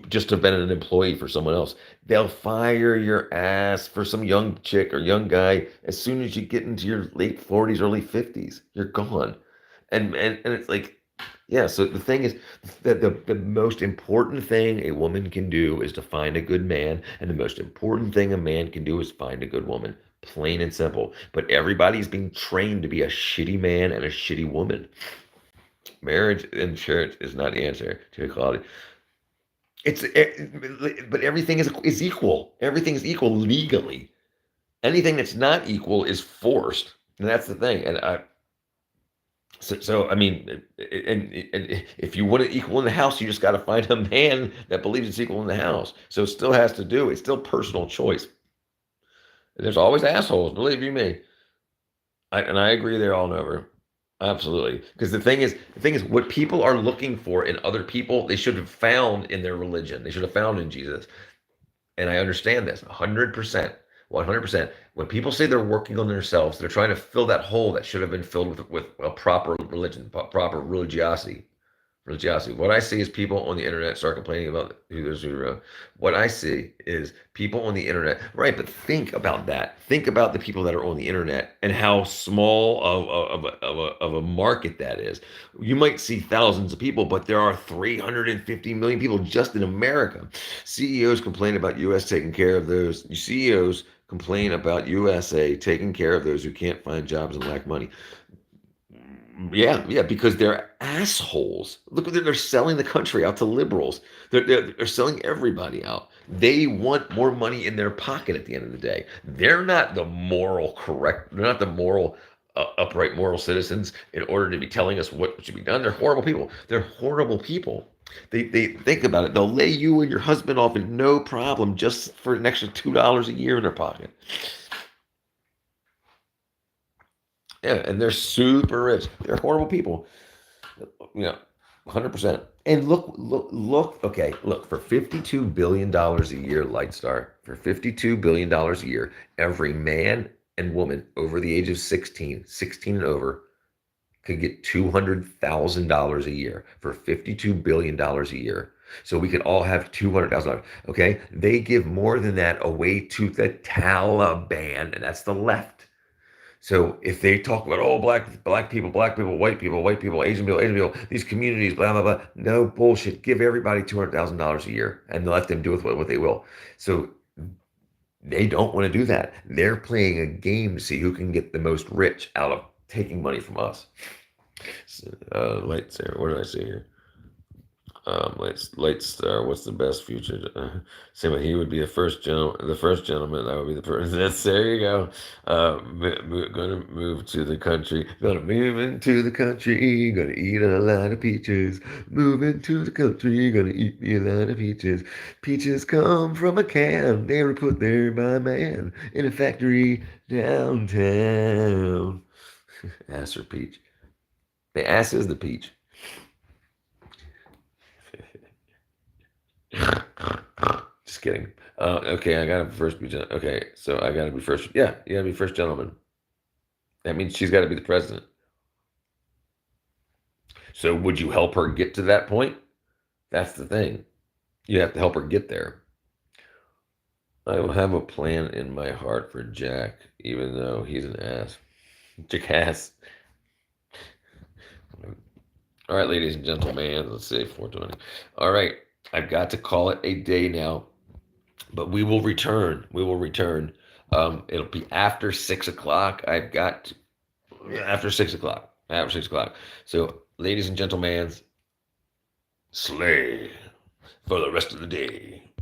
just have been an employee for someone else? They'll fire your ass for some young chick or young guy as soon as you get into your late 40s, early 50s. You're gone. And it's like, yeah, so the thing is that the most important thing a woman can do is to find a good man, and the most important thing a man can do is find a good woman. Plain and simple. But everybody's being trained to be a shitty man and a shitty woman. Marriage and church is not the answer to equality. But everything is equal. Everything is equal legally. Anything that's not equal is forced, and that's the thing. So I mean, and if you want it equal in the house, you just got to find a man that believes it's equal in the house. So it still has to do. It's still personal choice. There's always assholes, believe you me. And I agree there all over. Absolutely. Because the thing is, what people are looking for in other people, they should have found in their religion. They should have found in Jesus. And I understand this 100%. 100%. When people say they're working on themselves, they're trying to fill that hole that should have been filled with a proper religion, proper religiosity. What I see is people on the internet start complaining about what I see is people on the internet, right? But think about that. Think about the people that are on the internet and how small of a market that is. You might see thousands of people, but there are 350 million people just in America. CEOs complain about US taking care of those. CEOs complain about USA taking care of those who can't find jobs and lack money. Yeah, because they're assholes. Look, they're selling the country out to liberals. They're selling everybody out. They want more money in their pocket at the end of the day. They're not the moral correct. They're not the moral, upright moral citizens in order to be telling us what should be done. They're horrible people. They're horrible people. They think about it. They'll lay you and your husband off in no problem just for an extra $2 a year in their pocket. Yeah, and they're super rich. They're horrible people. 100%. And look. Okay, look, for $52 billion a year, Lightstar, for $52 billion a year, every man and woman over the age of 16 and over, could get $200,000 a year for $52 billion a year. So we could all have $200,000. Okay, they give more than that away to the Taliban, and that's the left. So if they talk about, oh, black people, white people, Asian people, these communities, blah blah blah, no bullshit. Give everybody $200,000 a year and let them do with what they will. So They don't want to do that. They're playing a game to see who can get the most rich out of taking money from us. So, lights there. What did I say here? Light star. What's the best future? Same way he would be the first gentleman. I would be the first. That's there you go. Gonna move to the country. Gonna move into the country. Gonna eat a lot of peaches. Move into the country. Gonna eat me a lot of peaches. Peaches come from a can. They were put there by man in a factory downtown. Ass or peach? The ass is the peach. Just kidding. Okay, I gotta first be. Okay, so I gotta be first. Yeah, you gotta be first gentleman. That means she's got to be the president. So would you help her get to that point? That's the thing. You have to help her get there. I will have a plan in my heart for Jack, even though he's an ass. Jackass. All right, ladies and gentlemen, let's say 420. All right, I've got to call it a day now, but we will return. We will return. It'll be after 6 o'clock. After 6 o'clock. After 6 o'clock. So, ladies and gentlemen, slay for the rest of the day.